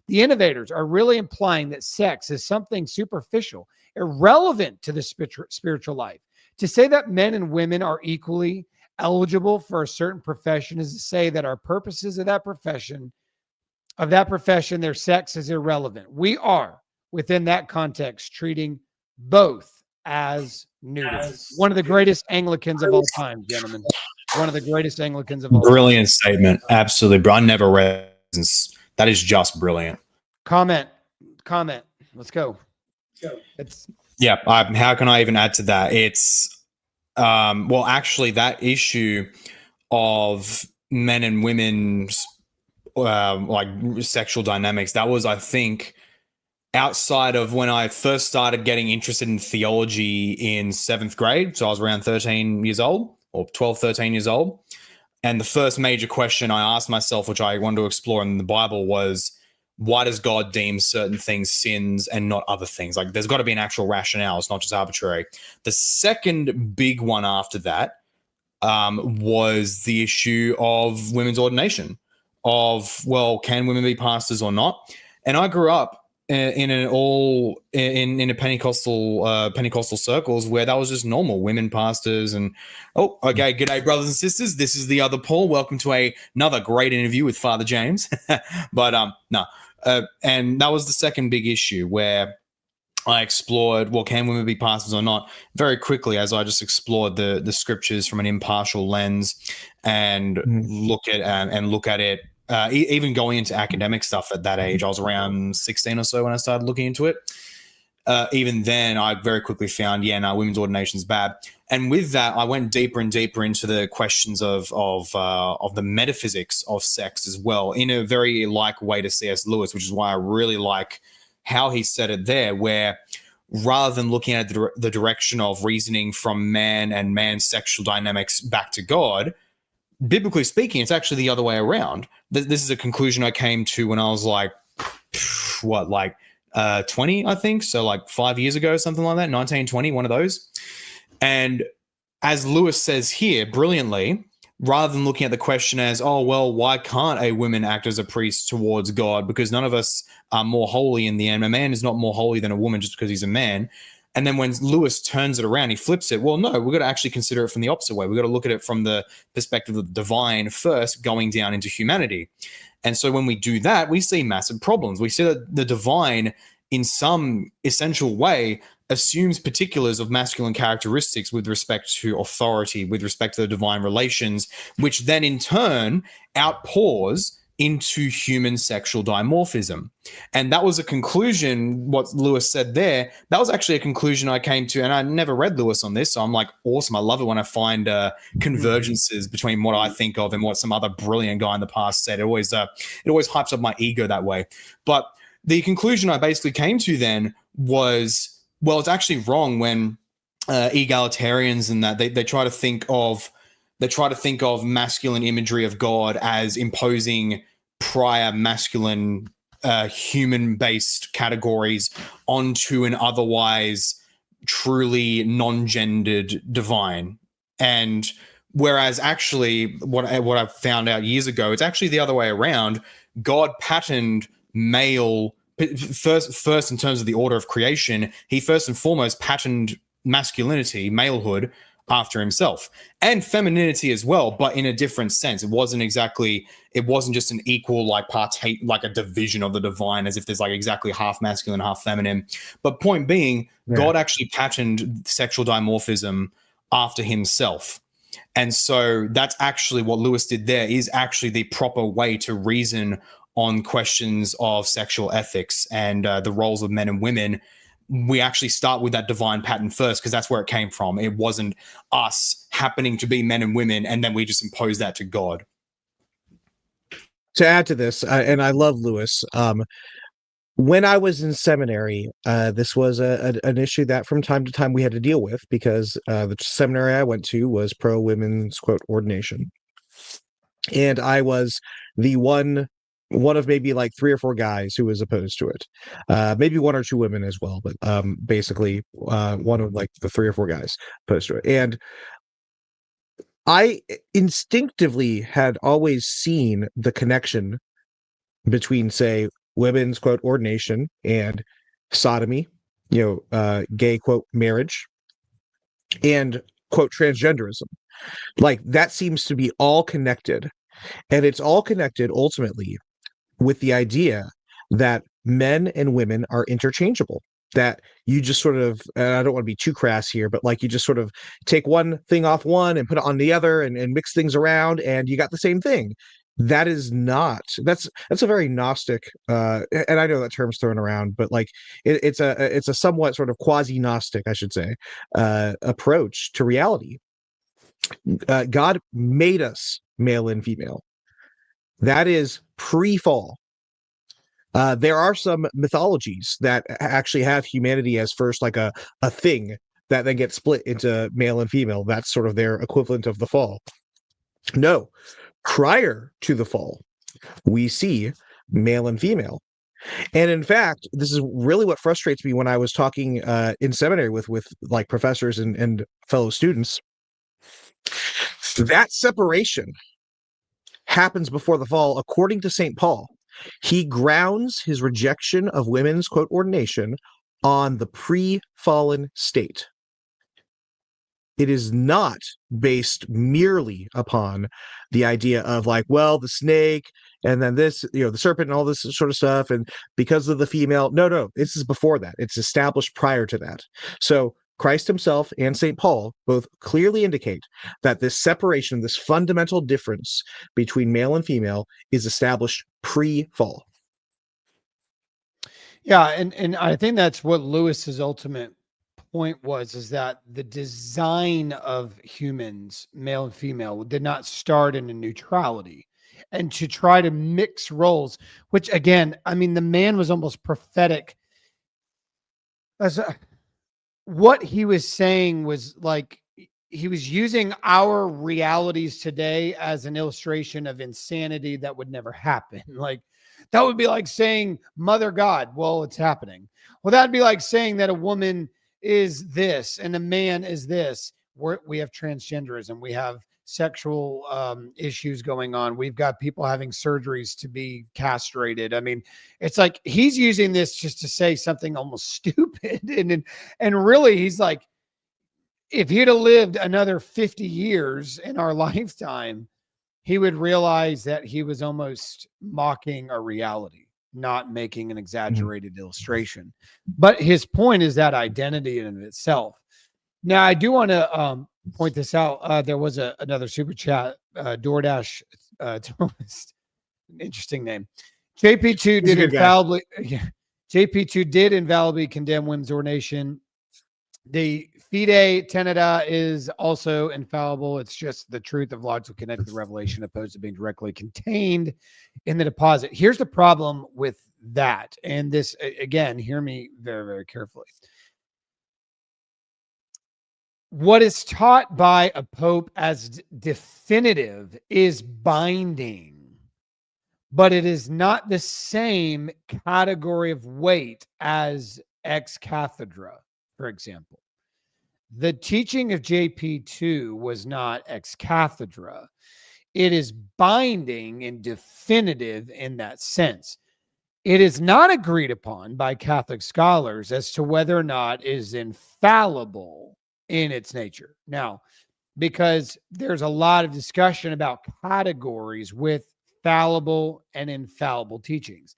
The innovators are really implying that sex is something superficial, irrelevant to the spiritual life. To say that men and women are equally eligible for a certain profession is to say that our purposes of that profession, their sex is irrelevant. We are, within that context, treating both as neuter. One of the greatest Anglicans of all time, gentlemen. One of the greatest Anglicans of all time. Brilliant statement. Absolutely. But I never read this. That is just brilliant. Comment. Let's go. How can I even add to that? It's well, actually, that issue of men and women's like sexual dynamics, that was, I think, outside of when I first started getting interested in theology in 7th grade. So I was around 13 years old, or 12, 13 years old. And the first major question I asked myself, which I wanted to explore in the Bible, was, why does God deem certain things sins and not other things? Like, there's got to be an actual rationale. It's not just arbitrary. The second big one after that was the issue of women's ordination, of, well, can women be pastors or not? And I grew up in a Pentecostal circles where that was just normal, women pastors. And okay, g'day, brothers and sisters. This is the other Paul. Welcome to another great interview with Father James. But no. And that was the second big issue where I explored, well, can women be pastors or not? Very quickly, as I just explored the scriptures from an impartial lens and look at it. Even going into academic stuff at that age, I was around 16 or so when I started looking into it. Even then, I very quickly found, women's ordination is bad. And with that, I went deeper and deeper into the questions of the metaphysics of sex as well, in a very like way to C.S. Lewis, which is why I really like how he said it there, where rather than looking at the direction of reasoning from man and man's sexual dynamics back to God, biblically speaking, it's actually the other way around. This is a conclusion I came to when I was 20, I think. So like 5 years ago, something like that, 19, 20, one of those. And as Lewis says here brilliantly, rather than looking at the question as, oh, well, why can't a woman act as a priest towards God? Because none of us are more holy in the end. A man is not more holy than a woman just because he's a man. And then when Lewis turns it around, he flips it. Well, no, we've got to actually consider it from the opposite way. We've got to look at it from the perspective of the divine first, going down into humanity. And so when we do that, we see massive problems. We see that the divine, in some essential way, assumes particulars of masculine characteristics with respect to authority, with respect to the divine relations, which then in turn outpours into human sexual dimorphism. And that was a conclusion, what Lewis said there, that was actually a conclusion I came to, and I never read Lewis on this, so I'm like, awesome. I love it when I find convergences between what I think of and what some other brilliant guy in the past said. It always hypes up my ego that way. But the conclusion I basically came to then was, well, it's actually wrong when egalitarians and that they try to think of masculine imagery of God as imposing prior masculine human-based categories onto an otherwise truly non-gendered divine. And whereas actually what I found out years ago, it's actually the other way around. God patterned male first in terms of the order of creation. He first and foremost patterned masculinity, malehood, after himself, and femininity as well, but in a different sense. It wasn't just an equal like a division of the divine, as if there's like exactly half masculine, half feminine. But point being, God actually patterned sexual dimorphism after himself. And so that's actually what Lewis did there, is actually the proper way to reason on questions of sexual ethics and the roles of men and women. We actually start with that divine pattern first, because that's where it came from. It wasn't us happening to be men and women, and then we just impose that to God. To add to this, and I love Lewis, when I was in seminary, this was an issue that from time to time we had to deal with, because the seminary I went to was pro-women's, quote, ordination. And I was the one of maybe like 3 or 4 guys who was opposed to it. Maybe 1 or 2 women as well, but basically one of like the 3 or 4 guys opposed to it. And I instinctively had always seen the connection between, say, women's, quote, ordination and sodomy, gay, quote, marriage, and, quote, transgenderism. Like, that seems to be all connected. And it's all connected ultimately with the idea that men and women are interchangeable, that you just sort of, and I don't want to be too crass here, but like you just sort of take one thing off one and put it on the other and mix things around and you got the same thing. That is not, that's a very Gnostic, and I know that term's thrown around, but like it's a somewhat sort of quasi-Gnostic, I should say, approach to reality. God made us male and female. That is pre-fall. There are some mythologies that actually have humanity as first like a thing that then gets split into male and female. That's sort of their equivalent of the fall. No, prior to the fall, we see male and female. And in fact, this is really what frustrates me when I was talking in seminary with like professors and fellow students. That separation happens before the fall, according to St. Paul. He grounds his rejection of women's, quote, ordination on the pre-fallen state. It is not based merely upon the idea of like, well, the snake and then this, the serpent and all this sort of stuff. And because of the female, no, this is before that. It's established prior to that. So Christ himself and St. Paul both clearly indicate that this separation, this fundamental difference between male and female is established pre-fall. Yeah, and I think that's what Lewis's ultimate point was, is that the design of humans, male and female, did not start in a neutrality. And to try to mix roles, which again, I mean, the man was almost prophetic. What he was saying was like, he was using our realities today as an illustration of insanity that would never happen. Like, that would be like saying Mother God. Well, it's happening. Well, that'd be like saying that a woman is this and a man is this. We have transgenderism. We have sexual issues going on. We've got people having surgeries to be castrated. I mean, it's like he's using this just to say something almost stupid. And really, he's like, if he'd have lived another 50 years in our lifetime, he would realize that he was almost mocking a reality, not making an exaggerated illustration. But his point is that identity in and of itself. Now, I do want to point this out. There was another super chat, DoorDash, interesting name. JP2 did infallibly, JP2 did infallibly condemn women's ordination. The Fide Teneda is also infallible. It's just the truth of logical connected to the revelation opposed to being directly contained in the deposit. Here's the problem with that. And this, again, hear me very, very carefully. What is taught by a pope as definitive is binding, but it is not the same category of weight as ex cathedra, for example. The teaching of JP2 was not ex cathedra. It is binding and definitive in that sense. It is not agreed upon by Catholic scholars as to whether or not it is infallible in its nature. Now, because there's a lot of discussion about categories with fallible and infallible teachings.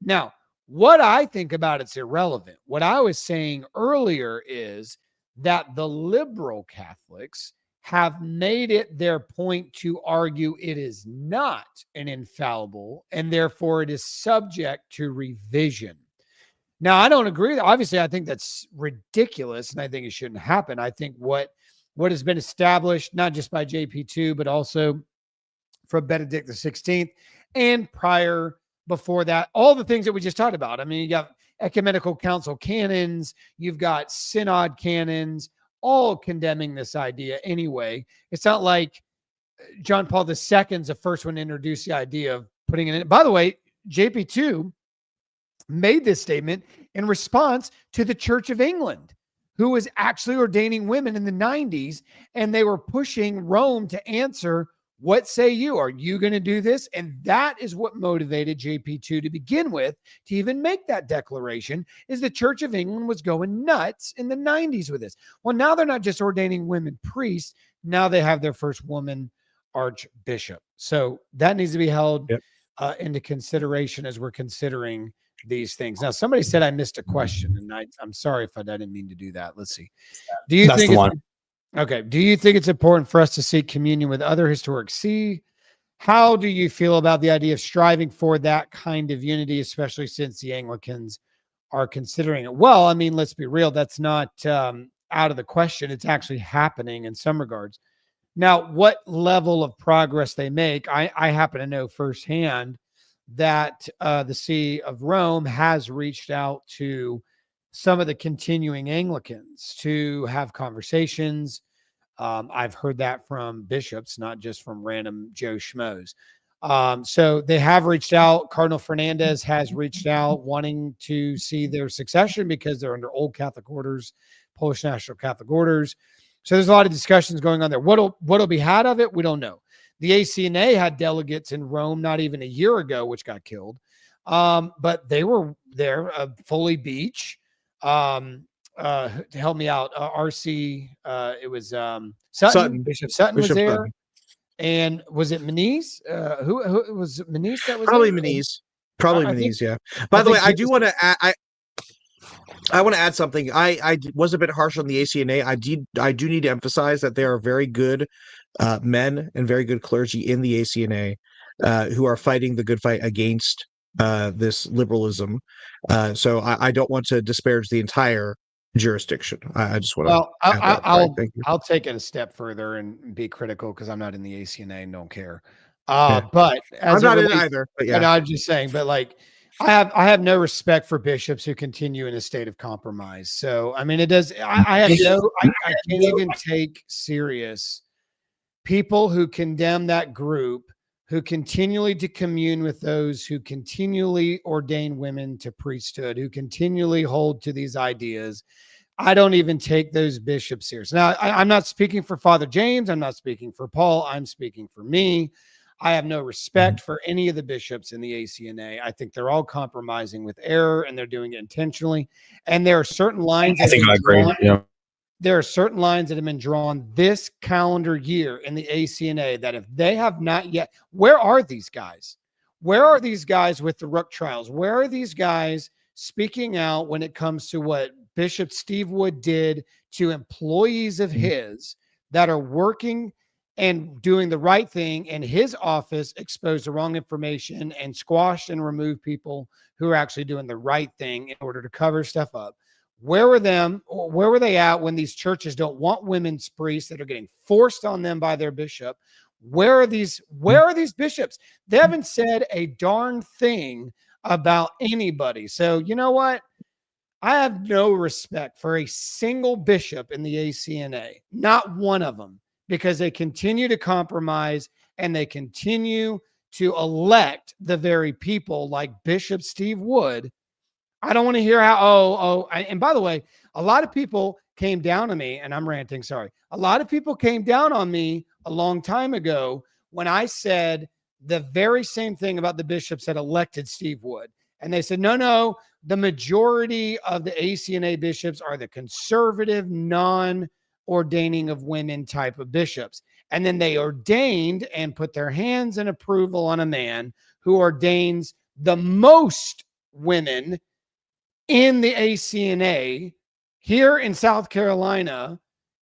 Now, what I think about it's irrelevant. What I was saying earlier is that the liberal Catholics have made it their point to argue it is not an infallible and therefore it is subject to revision. Now, I don't agree. Obviously, I think that's ridiculous and I think it shouldn't happen. I think what has been established, not just by JP2, but also from Benedict XVI and prior before that, all the things that we just talked about. I mean, you got ecumenical council canons, you've got synod canons, all condemning this idea anyway. It's not like John Paul II is the first one to introduce the idea of putting it in. By the way, JP2 made this statement in response to the Church of England, who was actually ordaining women in the 90s, and they were pushing Rome to answer, what say you? Are you going to do this? And that is what motivated JP2 to begin with, to even make that declaration, is the Church of England was going nuts in the 90s with this. Well, now they're not just ordaining women priests. Now they have their first woman archbishop. So that needs to be held into consideration as we're considering these things. Now, somebody said I missed a question, and I'm sorry if I didn't mean to do that. Let's see. Do you think okay. Do you think it's important for us to seek communion with other historic see? How do you feel about the idea of striving for that kind of unity, especially since the Anglicans are considering it? Well, I mean, let's be real. That's not out of the question. It's actually happening in some regards. Now, what level of progress they make, I happen to know firsthand that the See of Rome has reached out to some of the continuing Anglicans to have conversations. I've heard that from bishops, not just from random Joe Schmoes. So they have reached out. Cardinal Fernandez has reached out wanting to see their succession because they're under old Catholic orders, Polish National Catholic orders. So there's a lot of discussions going on there. What'll be had of it? We don't know. The ACNA had delegates in Rome not even a year ago, which got killed. But they were there, Foley Beach. To help me out, RC, it was Sutton. Bishop Sutton was there. Sutton. And was it Moniz? Who was Moniz? That was probably Moniz. Probably Moniz. Yeah. By the way, I do want to add. I want to add something. I was a bit harsh on the ACNA. I do need to emphasize that there are very good men and very good clergy in the ACNA who are fighting the good fight against this liberalism. So I don't want to disparage the entire jurisdiction. I just want to. I'll take it a step further and be critical because I'm not in the ACNA and don't care. But as I'm not in either. But yeah, I'm just saying. But like, I have no respect for bishops who continue in a state of compromise. So I mean, it does. I can't even take serious people who condemn that group, who continually to commune with those who continually ordain women to priesthood, who continually hold to these ideas. I don't even take those bishops serious. Now, I'm not speaking for Father James. I'm not speaking for Paul. I'm speaking for me. I have no respect for any of the bishops in the ACNA. I think they're all compromising with error, and they're doing it intentionally. And there are certain lines. I think I agree. Yeah. There are certain lines that have been drawn this calendar year in the ACNA that if they have not yet, where are these guys? Where are these guys with the Rook trials? Where are these guys speaking out when it comes to what Bishop Steve Wood did to employees of his that are working and doing the right thing in his office, exposed the wrong information and squashed and removed people who are actually doing the right thing in order to cover stuff up? Where were they at when these churches don't want women's priests that are getting forced on them by their bishop? Where are these bishops? They haven't said a darn thing about anybody. So you know what? I have no respect for a single bishop in the ACNA, not one of them, because they continue to compromise and they continue to elect the very people like Bishop Steve Wood. I don't want to hear how, and by the way, a lot of people came down on me, and I'm ranting, sorry. A lot of people came down on me a long time ago when I said the very same thing about the bishops that elected Steve Wood. And they said, no, the majority of the ACNA bishops are the conservative, non-ordaining of women type of bishops. And then they ordained and put their hands in approval on a man who ordains the most women in the ACNA here in South Carolina.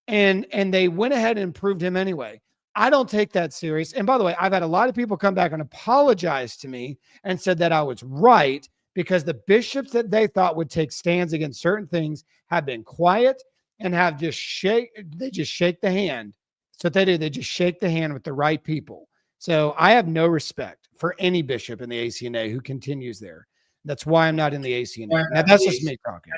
And they went ahead and approved him anyway. I don't take that serious. And by the way, I've had a lot of people come back and apologize to me and said that I was right, because the bishops that they thought would take stands against certain things have been quiet and have just shake the hand. That's what they do. They just shake the hand with the right people. So I have no respect for any bishop in the ACNA who continues there. That's why I'm not in the ACNA. Now, that's just me talking.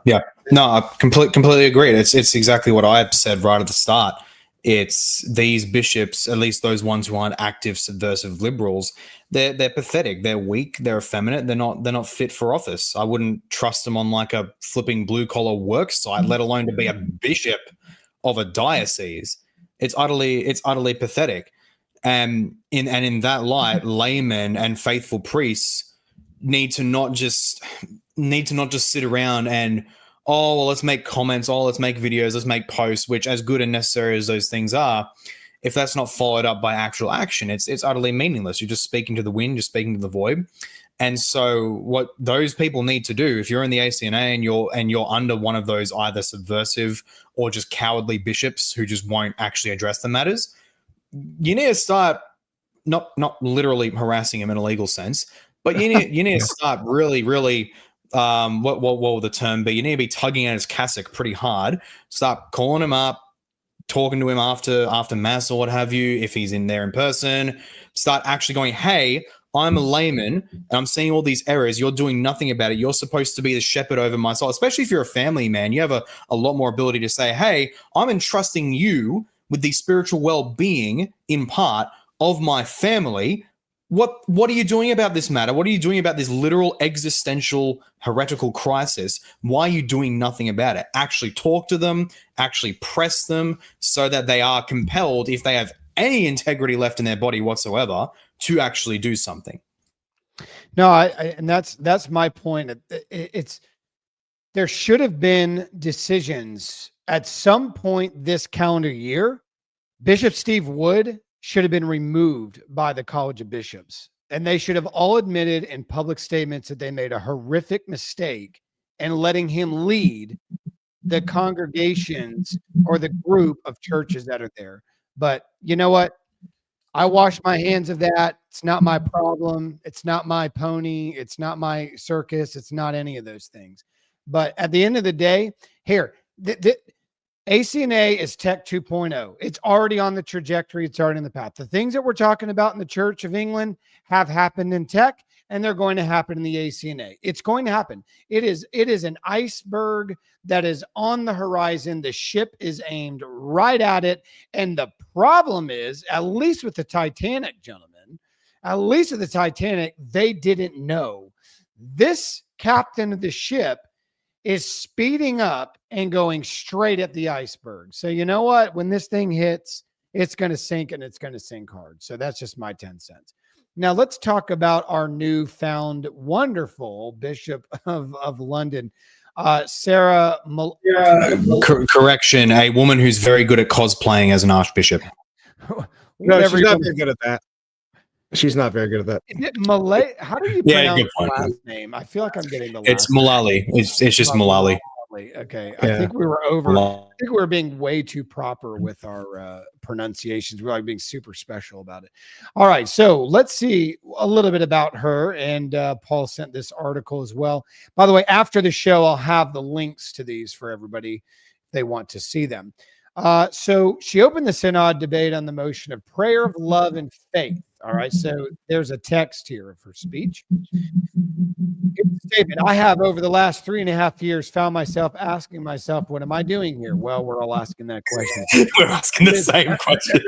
Yeah, no, I completely agree. It's exactly what I said right at the start. It's these bishops, at least those ones who aren't active subversive liberals, they're pathetic. They're weak. They're effeminate. They're not fit for office. I wouldn't trust them on like a flipping blue collar work site, let alone to be a bishop of a diocese. It's utterly pathetic. And in that light, laymen and faithful priests need to not just sit around and, oh, well, let's make comments, oh, let's make videos, let's make posts, which, as good and necessary as those things are, if that's not followed up by actual action, it's utterly meaningless. You're just speaking to the wind, you're speaking to the void. And so what those people need to do, if you're in the ACNA and you're under one of those either subversive or just cowardly bishops who just won't actually address the matters, you need to start not literally harassing him in a legal sense, but you need to start really what will the term be? You need to be tugging at his cassock pretty hard. Start calling him up, talking to him after mass or what have you, if he's in there in person. Start actually going, hey, I'm a layman and I'm seeing all these errors. You're doing nothing about it. You're supposed to be the shepherd over my soul, especially if you're a family man. You have a lot more ability to say, hey, I'm entrusting you with the spiritual well-being in part of my family. What are you doing about this matter? What are you doing about this literal existential heretical crisis? Why are you doing nothing about it? Actually talk to them, actually press them so that they are compelled, if they have any integrity left in their body whatsoever, to actually do something. No, and that's my point. There should have been decisions at some point this calendar year. Bishop Steve Wood should have been removed by the College of Bishops. And they should have all admitted in public statements that they made a horrific mistake in letting him lead the congregations or the group of churches that are there. But you know what? I wash my hands of that. It's not my problem. It's not my pony. It's not my circus. It's not any of those things. But at the end of the day, here, ACNA is Tech 2.0. It's already on the trajectory. It's already in the path. The things that we're talking about in the Church of England have happened in Tech, and they're going to happen in the ACNA. It's going to happen. It is an iceberg that is on the horizon. The ship is aimed right at it. And the problem is, at least with the Titanic, gentlemen, at least with the Titanic, they didn't know. This captain of the ship is speeding up and going straight at the iceberg. So you know what? When this thing hits, it's going to sink, and it's going to sink hard. So that's just my 10 cents. Now let's talk about our newfound wonderful Bishop of London, Sarah. Correction, a woman who's very good at cosplaying as an archbishop. No, she's not very good at that. She's not very good at that. Is it Malay? How do you pronounce the last name? I feel like I'm getting the last It's Mullally. It's just Mullally. Okay. Yeah. I think we were being way too proper with our pronunciations. We're like being super special about it. All right. So let's see a little bit about her. And Paul sent this article as well. By the way, after the show, I'll have the links to these for everybody if they want to see them. So she opened the synod debate on the motion of prayer of love and faith. All right. So there's a text here of her speech. Statement. I have over the last 3.5 years found myself asking myself, what am I doing here? Well, we're all asking that question. We're asking the same question.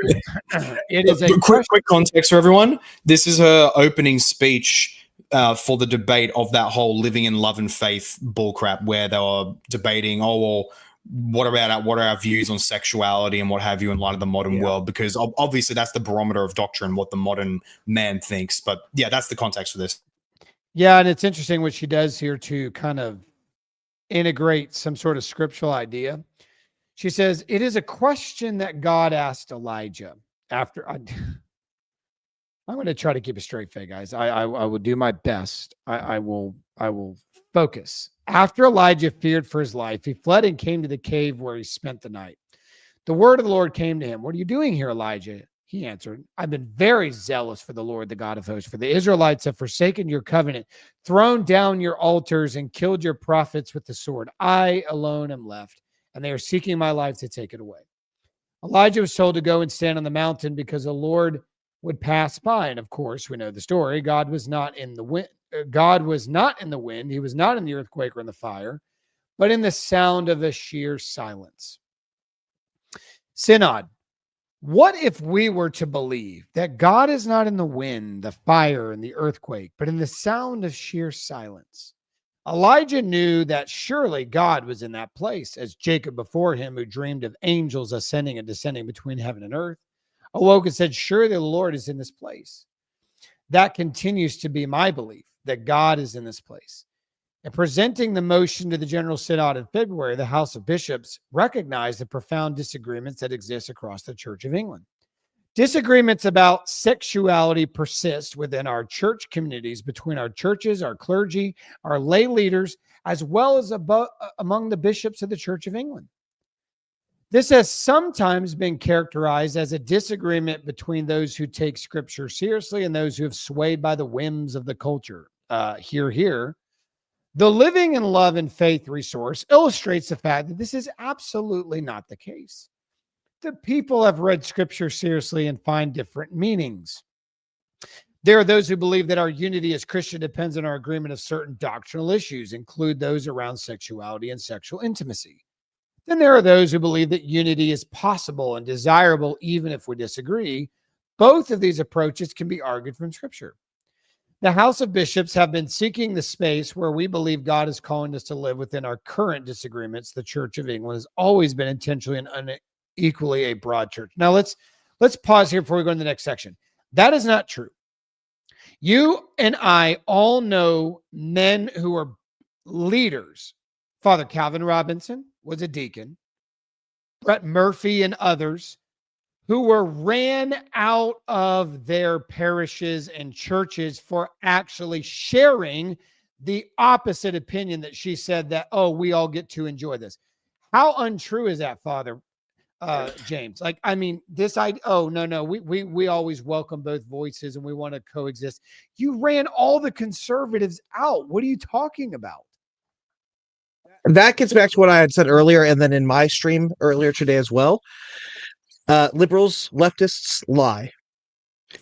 It is a quick context for everyone. This is her opening speech for the debate of that whole living in love and faith bullcrap, where they were debating, what are our views on sexuality and what have you in light of the modern world? Because obviously that's the barometer of doctrine, what the modern man thinks. But yeah, that's the context for this. Yeah, and it's interesting what she does here to kind of integrate some sort of scriptural idea. She says, it is a question that God asked Elijah after I'm going to try to keep a straight face, guys. I will do my best. I will focus. After Elijah feared for his life, he fled and came to the cave where he spent the night. The word of the Lord came to him. What are you doing here, Elijah? He answered, I've been very zealous for the Lord, the God of hosts, for the Israelites have forsaken your covenant, thrown down your altars, and killed your prophets with the sword. I alone am left, and they are seeking my life to take it away. Elijah was told to go and stand on the mountain because the Lord would pass by. And of course, we know the story. God was not in the wind. God was not in the wind. He was not in the earthquake or in the fire, but in the sound of a sheer silence. Synod. What if we were to believe that God is not in the wind, the fire, and the earthquake, but in the sound of sheer silence? Elijah knew that surely God was in that place, as Jacob before him, who dreamed of angels ascending and descending between heaven and earth, awoke and said, surely the Lord is in this place. That continues to be my belief, that God is in this place. In presenting the motion to the General Synod in February, the House of Bishops recognized the profound disagreements that exist across the Church of England. Disagreements about sexuality persist within our church communities, between our churches, our clergy, our lay leaders, as well as among the bishops of the Church of England. This has sometimes been characterized as a disagreement between those who take Scripture seriously and those who have swayed by the whims of the culture. Here. The Living in Love and Faith resource illustrates the fact that this is absolutely not the case. The people have read Scripture seriously and find different meanings. There are those who believe that our unity as Christian depends on our agreement of certain doctrinal issues, include those around sexuality and sexual intimacy. Then there are those who believe that unity is possible and desirable even if we disagree. Both of these approaches can be argued from Scripture. The House of Bishops have been seeking the space where we believe God is calling us to live within our current disagreements. The Church of England has always been intentionally and unequally a broad church. Now let's pause here before we go to the next section. That is not true. You and I all know men who are leaders. Father Calvin Robinson was a deacon. Brett Murphy and others who were ran out of their parishes and churches for actually sharing the opposite opinion that she said that, we all get to enjoy this. How untrue is that, Father James? Like, I mean, no, we always welcome both voices and we want to coexist. You ran all the conservatives out. What are you talking about? That gets back to what I had said earlier, and then in my stream earlier today as well. Liberals, leftists lie.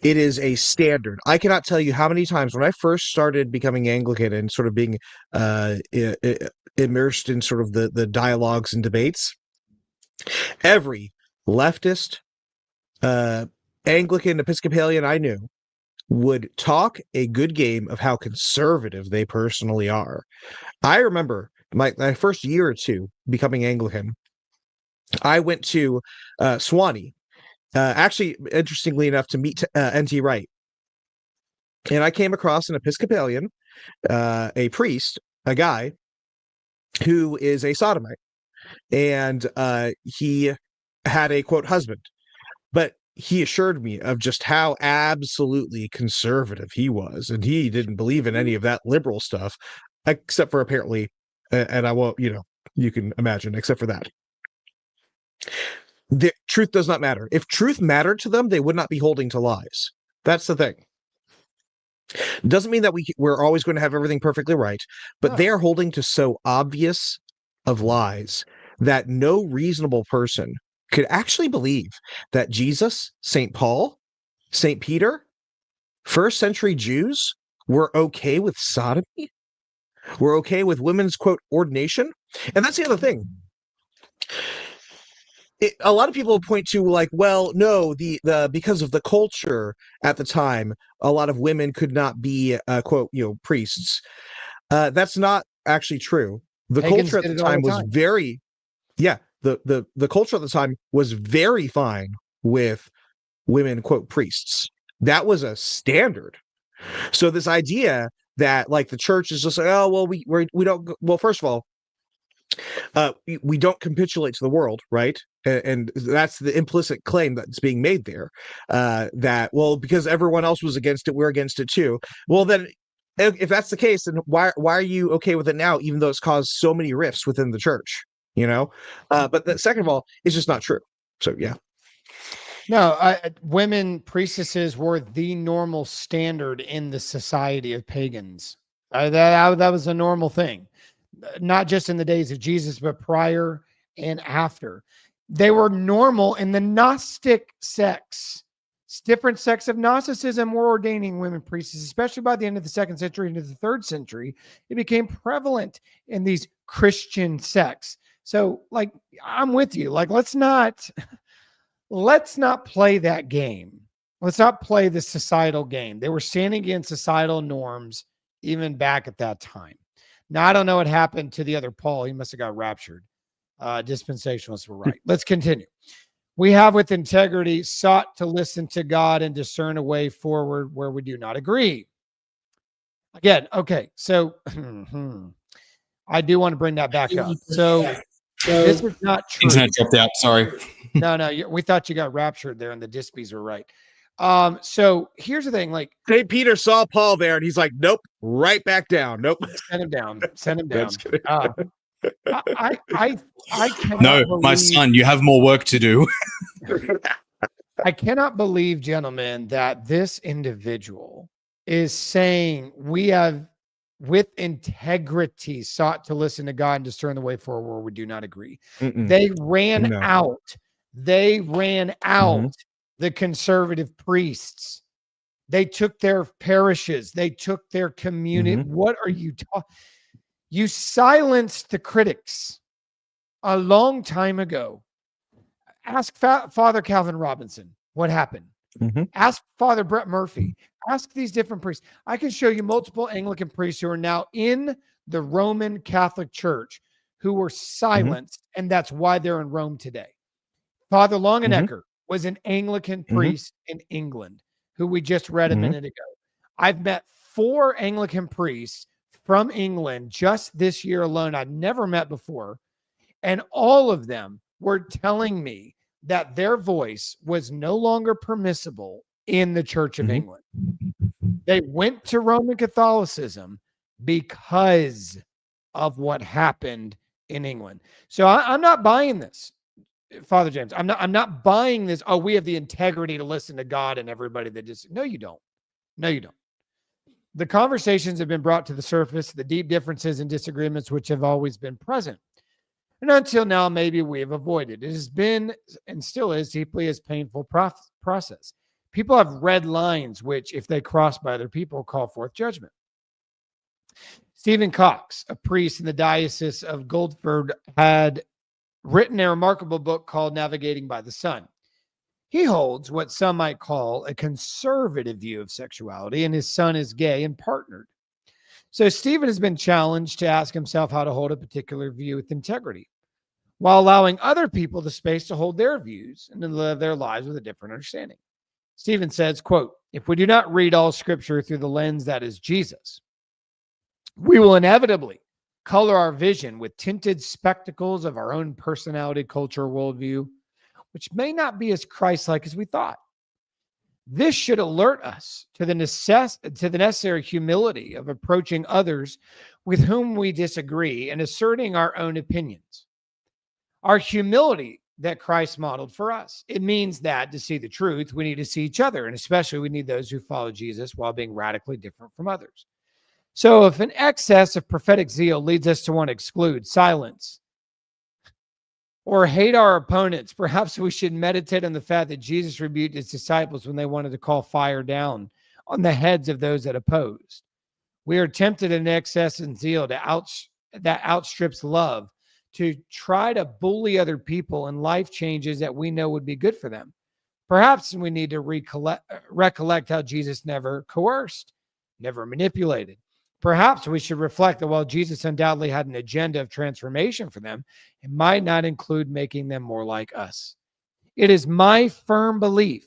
It is a standard. I cannot tell you how many times when I first started becoming Anglican and sort of being immersed in sort of the dialogues and debates, every leftist, Anglican, Episcopalian I knew would talk a good game of how conservative they personally are. I remember my first year or two becoming Anglican, I went to Swanee, actually, interestingly enough, to meet N.T. Wright. And I came across an Episcopalian, a priest, a guy who is a sodomite. And he had a, quote, husband. But he assured me of just how absolutely conservative he was. And he didn't believe in any of that liberal stuff, except for apparently, and I won't, you can imagine, except for that. The truth does not matter. If truth mattered to them, they would not be holding to lies. That's the thing. Doesn't mean that we're always going to have everything perfectly right, but they are holding to so obvious of lies that no reasonable person could actually believe that Jesus, St. Paul, St. Peter, first century Jews were okay with sodomy, were okay with women's, quote, ordination. And that's the other thing. A lot of people point to, like, well, no, the because of the culture at the time, a lot of women could not be quote, priests. That's not actually true. The culture at the time was very, the culture at the time was very fine with women, quote, priests. That was a standard. So this idea that, like, the church is just like, oh, well, we don't. Well, first of all, we don't capitulate to the world, right? And that's the implicit claim that's being made there. That, well, because everyone else was against it, we're against it too. Well, then, if that's the case, then why are you okay with it now, even though it's caused so many rifts within the church? But second of all, it's just not true. So yeah. No, women priestesses were the normal standard in the society of pagans. That was a normal thing. Not just in the days of Jesus, but prior and after. They were normal in the Gnostic sects. Different sects of Gnosticism were ordaining women priests, especially by the end of the 2nd century into the 3rd century. It became prevalent in these Christian sects. So, like, I'm with you. Like, let's not play that game. Let's not play the societal game. They were standing against societal norms even back at that time. Now, I don't know what happened to the other Paul. He must have got raptured. Dispensationalists were right. Let's continue. We have with integrity sought to listen to God and discern a way forward where we do not agree. Again, okay, so I do want to bring that back up. So this is not true. Internet dropped out, sorry. No, we thought you got raptured there and the Dispies were right. So here's the thing, like, St. Peter saw Paul there and he's like, nope, right back down. Nope. Send him down. I No, believe, my son, you have more work to do. I cannot believe, gentlemen, that this individual is saying we have with integrity sought to listen to God and discern the way forward where we do not agree. They ran out the conservative priests. They took their parishes. They took their community. What are you talking? You silenced the critics a long time ago. Ask Father Calvin Robinson what happened. Ask Father Brett Murphy. Ask these different priests. I can show you multiple Anglican priests who are now in the Roman Catholic Church who were silenced, and that's why they're in Rome today. Father Longenecker was an Anglican priest in England who we just read a minute ago. I've met 4 Anglican priests from England just this year alone I'd never met before, and all of them were telling me that their voice was no longer permissible in the Church of England. They went to Roman Catholicism because of what happened in England. So I'm not buying this, Father James. I'm not buying this. Oh, we have the integrity to listen to God and everybody that just. No, you don't. No, you don't. The conversations have been brought to the surface, the deep differences and disagreements which have always been present. And until now, maybe we have avoided. It has been and still is deeply as painful process. People have red lines, which, if they cross by other people, call forth judgment. Stephen Cox, a priest in the Diocese of Guildford, had written a remarkable book called Navigating by the Sun. He holds what some might call a conservative view of sexuality, and his son is gay and partnered. So Stephen has been challenged to ask himself how to hold a particular view with integrity, while allowing other people the space to hold their views and to live their lives with a different understanding. Stephen says, quote, "If we do not read all scripture through the lens that is Jesus, we will inevitably color our vision with tinted spectacles of our own personality, culture, worldview, which may not be as Christ-like as we thought. This should alert us to the necessary humility of approaching others with whom we disagree and asserting our own opinions. Our humility that Christ modeled for us. It means that to see the truth, we need to see each other, and especially we need those who follow Jesus while being radically different from others. So if an excess of prophetic zeal leads us to want to exclude, silence, or hate our opponents, perhaps we should meditate on the fact that Jesus rebuked his disciples when they wanted to call fire down on the heads of those that opposed. We are tempted in excess and zeal that outstrips love to try to bully other people in life changes that we know would be good for them. Perhaps we need to recollect how Jesus never coerced, never manipulated. Perhaps we should reflect that while Jesus undoubtedly had an agenda of transformation for them, it might not include making them more like us. It is my firm belief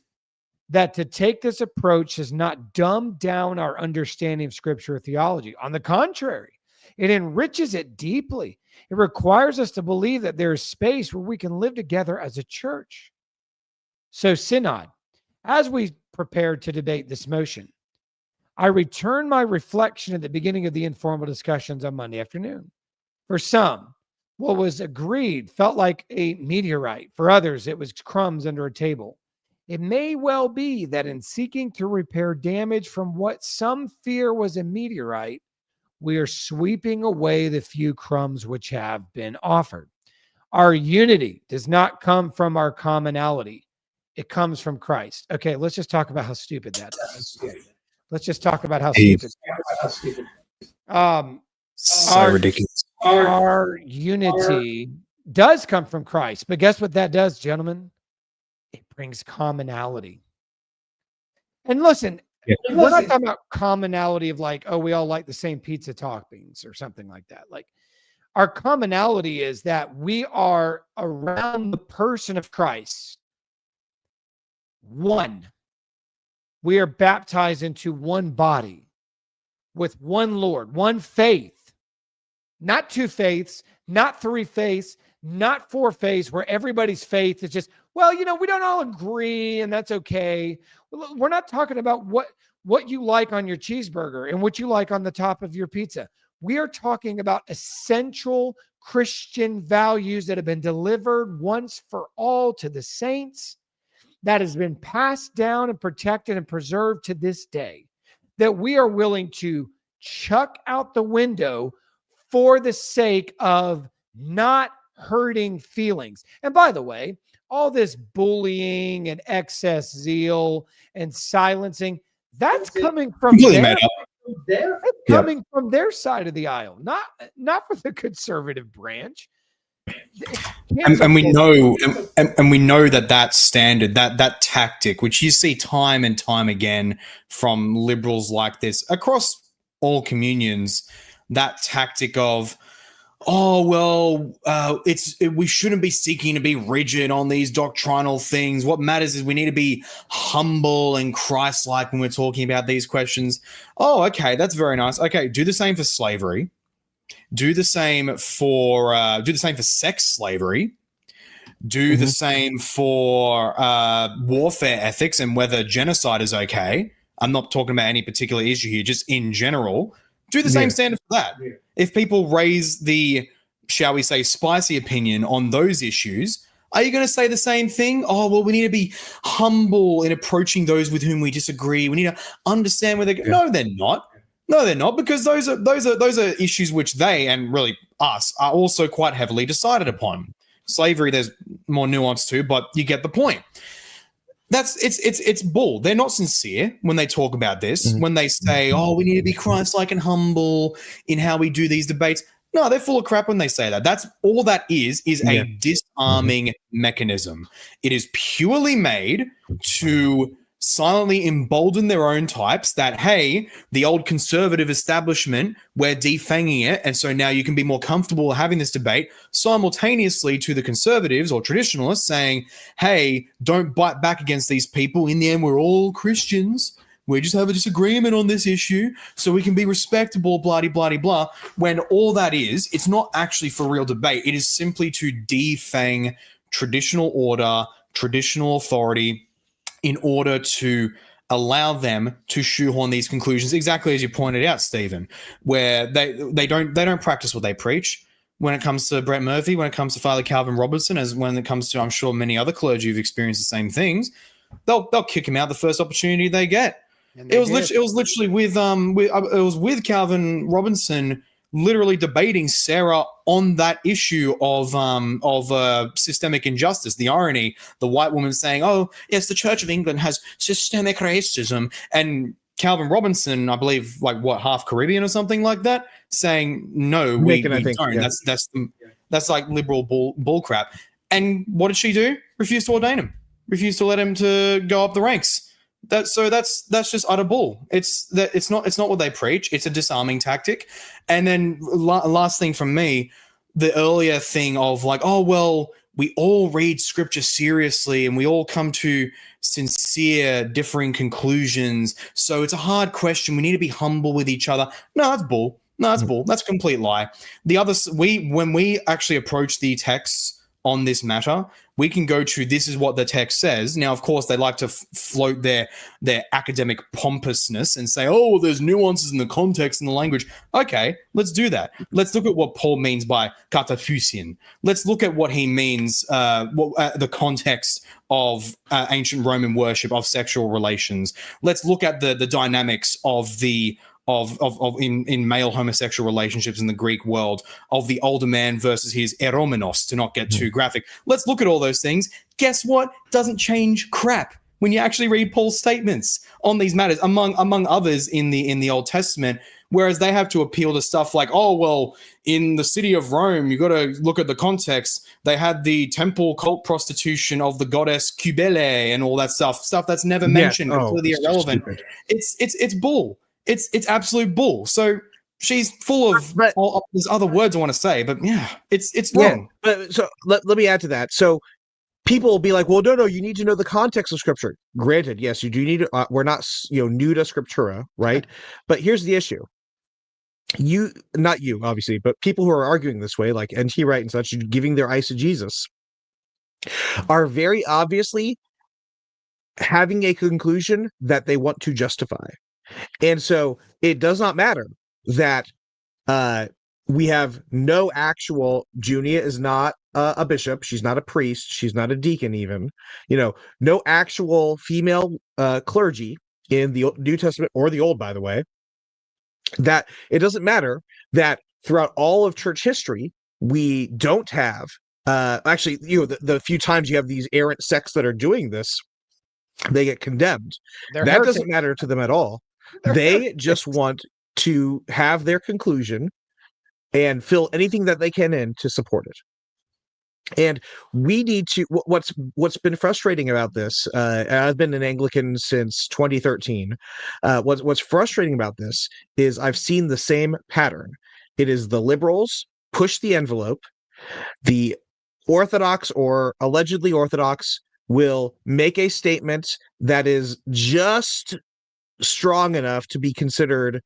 that to take this approach does not dumb down our understanding of Scripture or theology. On the contrary, it enriches it deeply. It requires us to believe that there is space where we can live together as a church. So, Synod, as we prepare to debate this motion, I return my reflection at the beginning of the informal discussions on Monday afternoon. For some, what was agreed felt like a meteorite. For others, it was crumbs under a table. It may well be that in seeking to repair damage from what some fear was a meteorite, we are sweeping away the few crumbs which have been offered. Our unity does not come from our commonality. It comes from Christ. Okay, let's just talk about how stupid that is. Let's just talk about how stupid. So ridiculous. Our unity does come from Christ. But guess what that does, gentlemen? It brings commonality. And listen, we're not talking about commonality of like, oh, we all like the same pizza toppings or something like that. Like, our commonality is that we are around the person of Christ. One. We are baptized into one body with one Lord, one faith, not two faiths, not three faiths, not four faiths, where everybody's faith is just, well, we don't all agree and that's okay. We're not talking about what you like on your cheeseburger and what you like on the top of your pizza. We are talking about essential Christian values that have been delivered once for all to the saints, that has been passed down and protected and preserved to this day, that we are willing to chuck out the window for the sake of not hurting feelings. And by the way, all this bullying and excess zeal and silencing, that's coming from from their side of the aisle, not for the conservative branch. And we know that standard, that tactic, which you see time and time again from liberals like this across all communions, that tactic of, we shouldn't be seeking to be rigid on these doctrinal things. What matters is we need to be humble and Christ-like when we're talking about these questions. Oh, okay, that's very nice. Okay, do the same for slavery. Do the same for sex slavery. Do the same for warfare ethics and whether genocide is okay. I'm not talking about any particular issue here, just in general. Do the same standard for that. Yeah. If people raise the, shall we say, spicy opinion on those issues, are you going to say the same thing? Oh, well, we need to be humble in approaching those with whom we disagree. We need to understand where they're going. No, they're not. No, they're not, because those are issues which they, and really us, are also quite heavily decided upon. Slavery, there's more nuance to, but you get the point. It's bull. They're not sincere when they talk about this, when they say, oh, we need to be Christ-like and humble in how we do these debates. No, they're full of crap when they say that. That's all that is a disarming mechanism. It is purely made to silently embolden their own types that, hey, the old conservative establishment, we're defanging it. And so now you can be more comfortable having this debate, simultaneously to the conservatives or traditionalists saying, hey, don't bite back against these people. In the end, we're all Christians. We just have a disagreement on this issue so we can be respectable, blah-de-blah-de-blah. When all that is, it's not actually for real debate. It is simply to defang traditional order, traditional authority, in order to allow them to shoehorn these conclusions, exactly as you pointed out, Stephen, where they don't practice what they preach. When it comes to Brett Murphy, when it comes to Father Calvin Robertson, as when it comes to, I'm sure, many other clergy who've experienced the same things, they'll kick him out the first opportunity they get. It was literally with Calvin Robinson literally debating Sarah on that issue of systemic injustice, the irony, the white woman saying, oh, yes, the Church of England has systemic racism, and Calvin Robinson, I believe, like what, half Caribbean or something like that, saying, no, we don't. Yeah. That's like liberal bull crap. And what did she do? Refused to ordain him. Refused to let him to go up the ranks. That's just utter bull. It's not what they preach. It's a disarming tactic. And then last thing from me, the earlier thing of like, oh well, we all read scripture seriously and we all come to sincere differing conclusions. So it's a hard question. We need to be humble with each other. No, that's bull. That's a complete lie. When we actually approach the texts on this matter, we can go to, this is what the text says. Now, of course, they like to float their academic pompousness and say, oh, there's nuances in the context and the language. Okay, let's do that. Let's look at what Paul means by kataphusin. Let's look at what he means, the context of ancient Roman worship, of sexual relations. Let's look at the dynamics of in male homosexual relationships in the Greek world, of the older man versus his eromenos, to not get too graphic. Let's look at all those things. Guess what? Doesn't change crap when you actually read Paul's statements on these matters, among others in the Old Testament, whereas they have to appeal to stuff like, oh, well, in the city of Rome, you got to look at the context. They had the temple cult prostitution of the goddess Cybele and all that stuff that's never mentioned, completely irrelevant. It's bull. It's absolute bull. So she's full of there's other words I want to say, but yeah, it's wrong. But so let me add to that. So people will be like, well, no, you need to know the context of scripture. Granted, yes, you do need to, we're not, new to scriptura, right? But here's the issue. Not you, obviously, but people who are arguing this way, like N.T. Wright and such, giving their eisegesis, are very obviously having a conclusion that they want to justify. And so it does not matter that we have no actual, Junia is not a bishop, she's not a priest, she's not a deacon even, no actual female clergy in the New Testament or the Old, by the way, that it doesn't matter that throughout all of church history, we don't have, actually, the few times you have these errant sects that are doing this, they get condemned. That doesn't matter to them at all. They just want to have their conclusion and fill anything that they can in to support it. And we need to, what's been frustrating about this, I've been an Anglican since 2013. What's frustrating about this is I've seen the same pattern. It is the liberals push the envelope, the Orthodox or allegedly Orthodox will make a statement that is just strong enough to be considered,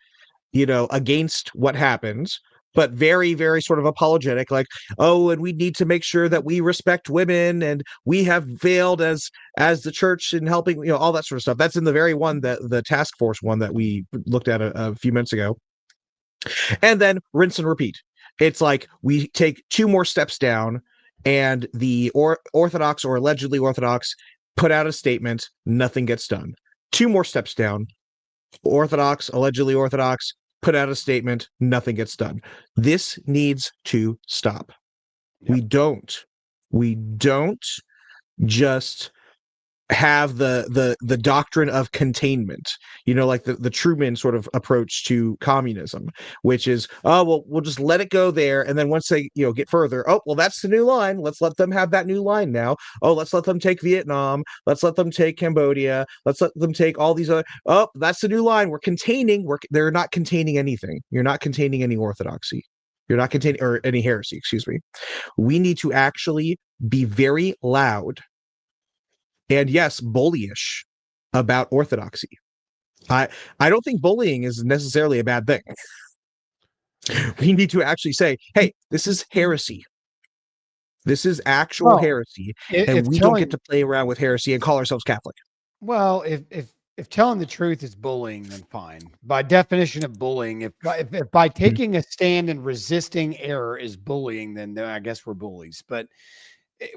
against what happens, but very, very sort of apologetic, like, oh, and we need to make sure that we respect women and we have failed as the church in helping, all that sort of stuff. That's in the very one that the task force one that we looked at a few minutes ago. And then rinse and repeat. It's like we take two more steps down and the Orthodox or allegedly Orthodox put out a statement, nothing gets done. Two more steps down, Orthodox, allegedly Orthodox, put out a statement, nothing gets done. This needs to stop. Yep. We don't just have the doctrine of containment, like the Truman sort of approach to communism, which is, oh, well, we'll just let it go there. And then once they, get further, oh, well, that's the new line. Let's let them have that new line now. Oh, let's let them take Vietnam. Let's let them take Cambodia. Let's let them take all these other, oh, that's the new line. We're containing, they're not containing anything. You're not containing any orthodoxy. You're not containing, or any heresy, excuse me. We need to actually be very loud and, yes, bullyish about orthodoxy. I don't think bullying is necessarily a bad thing. We need to actually say, hey, this is heresy. This is actual heresy. And we don't get to play around with heresy and call ourselves Catholic. Well, if telling the truth is bullying, then fine. By definition of bullying, if by taking a stand and resisting error is bullying, then I guess we're bullies. But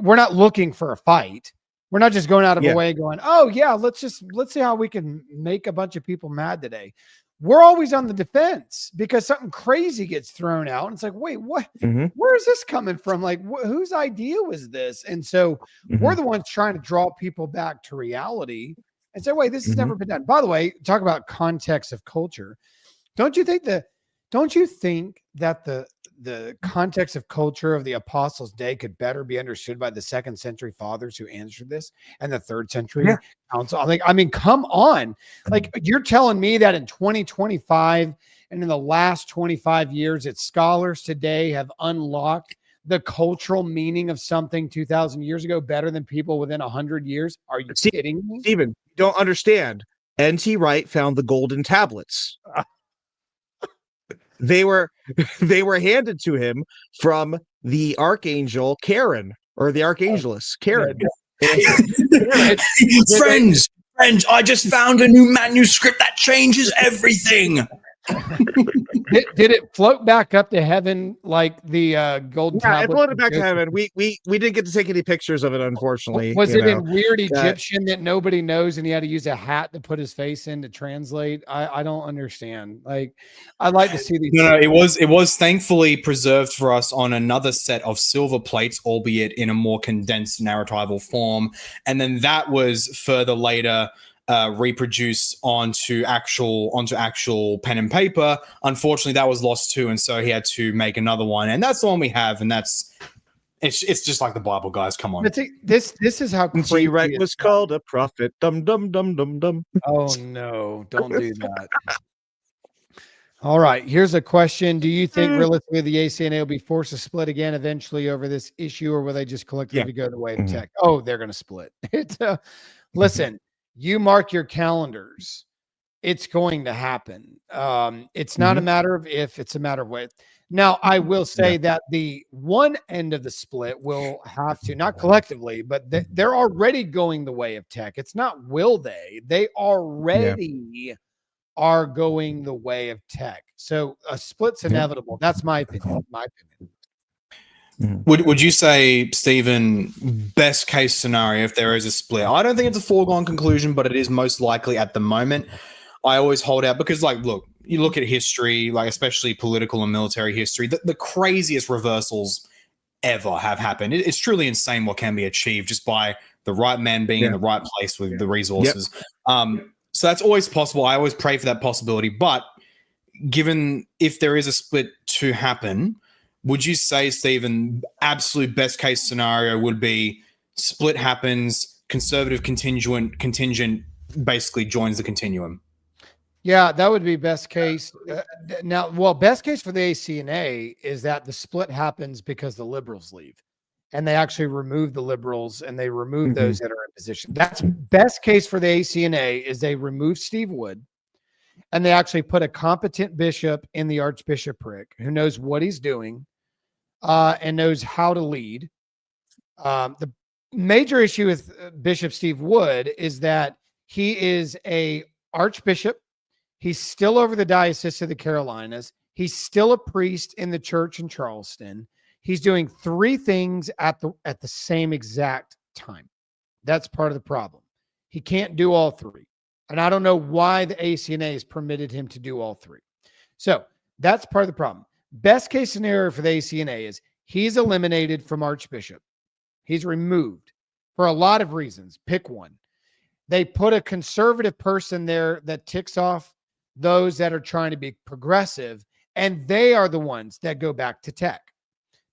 we're not looking for a fight. We're not just going out of our way going, oh yeah, let's see how we can make a bunch of people mad today. We're always on the defense because something crazy gets thrown out. And it's like, wait, what? Where is this coming from? Like, whose idea was this? And so we're the ones trying to draw people back to reality and say, wait, this has never been done. By the way, talk about context of culture. Don't you think that the context of culture of the apostles' day could better be understood by the 2nd century fathers who answered this and the 3rd century council? I mean, come on. Like, you're telling me that in 2025 and in the last 25 years that scholars today have unlocked the cultural meaning of something 2,000 years ago better than people within 100 years? Are you kidding me? Stephen, you don't understand. N.T. Wright found the golden tablets. They were handed to him from the archangel Karen, or the archangeless Karen. Friends, I just found a new manuscript that changes everything. Did it float back up to heaven like the golden tablet? It floated back to heaven. We didn't get to take any pictures of it, unfortunately. Was it in weird Egyptian that nobody knows, and he had to use a hat to put his face in to translate? I don't understand. Like, I'd like to see these. No, it was thankfully preserved for us on another set of silver plates, albeit in a more condensed narratival form, and then that was further later reproduced onto actual pen and paper. Unfortunately, that was lost too, and so he had to make another one, and that's the one we have, and it's just like the Bible, guys. Come on. This is how crazy Wright was called a prophet. Dum dum dum dum dum. Oh no! Don't do that. All right, here's a question. Do you think realistically the ACNA will be forced to split again eventually over this issue, or will they just collectively go the way of tech? Oh, they're going to split. Listen. You mark your calendars. It's going to happen. It's not a matter of if, it's a matter of when. Now, I will say that the one end of the split will have to, not collectively, but they're already going the way of tech. It's not will they. They already are going the way of tech. So a split's inevitable. That's my opinion. Would you say, Stephen, best case scenario if there is a split? I don't think it's a foregone conclusion, but it is most likely at the moment. I always hold out because, like, look, you look at history, like especially political and military history, the craziest reversals ever have happened. It's truly insane what can be achieved just by the right man being in the right place with the resources. So that's always possible. I always pray for that possibility. But given if there is a split to happen, would you say, Stephen, absolute best case scenario would be split happens, conservative contingent basically joins the continuum? Yeah, that would be best case. Best case for the ACNA is that the split happens because the liberals leave and they actually remove the liberals and they remove those that are in position. That's best case for the ACNA is they remove Steve Wood and they actually put a competent bishop in the archbishopric who knows what he's doing and knows how to lead. The major issue with Bishop Steve Wood is that he is a archbishop. He's still over the Diocese of the Carolinas. He's still a priest in the church in Charleston. He's doing three things at the same exact time. That's part of the problem. He can't do all three. And I don't know why the ACNA has permitted him to do all three. So that's part of the problem. Best case scenario for the ACNA is he's eliminated from archbishop. He's removed for a lot of reasons. Pick one. They put a conservative person there that ticks off those that are trying to be progressive, and they are the ones that go back to tech.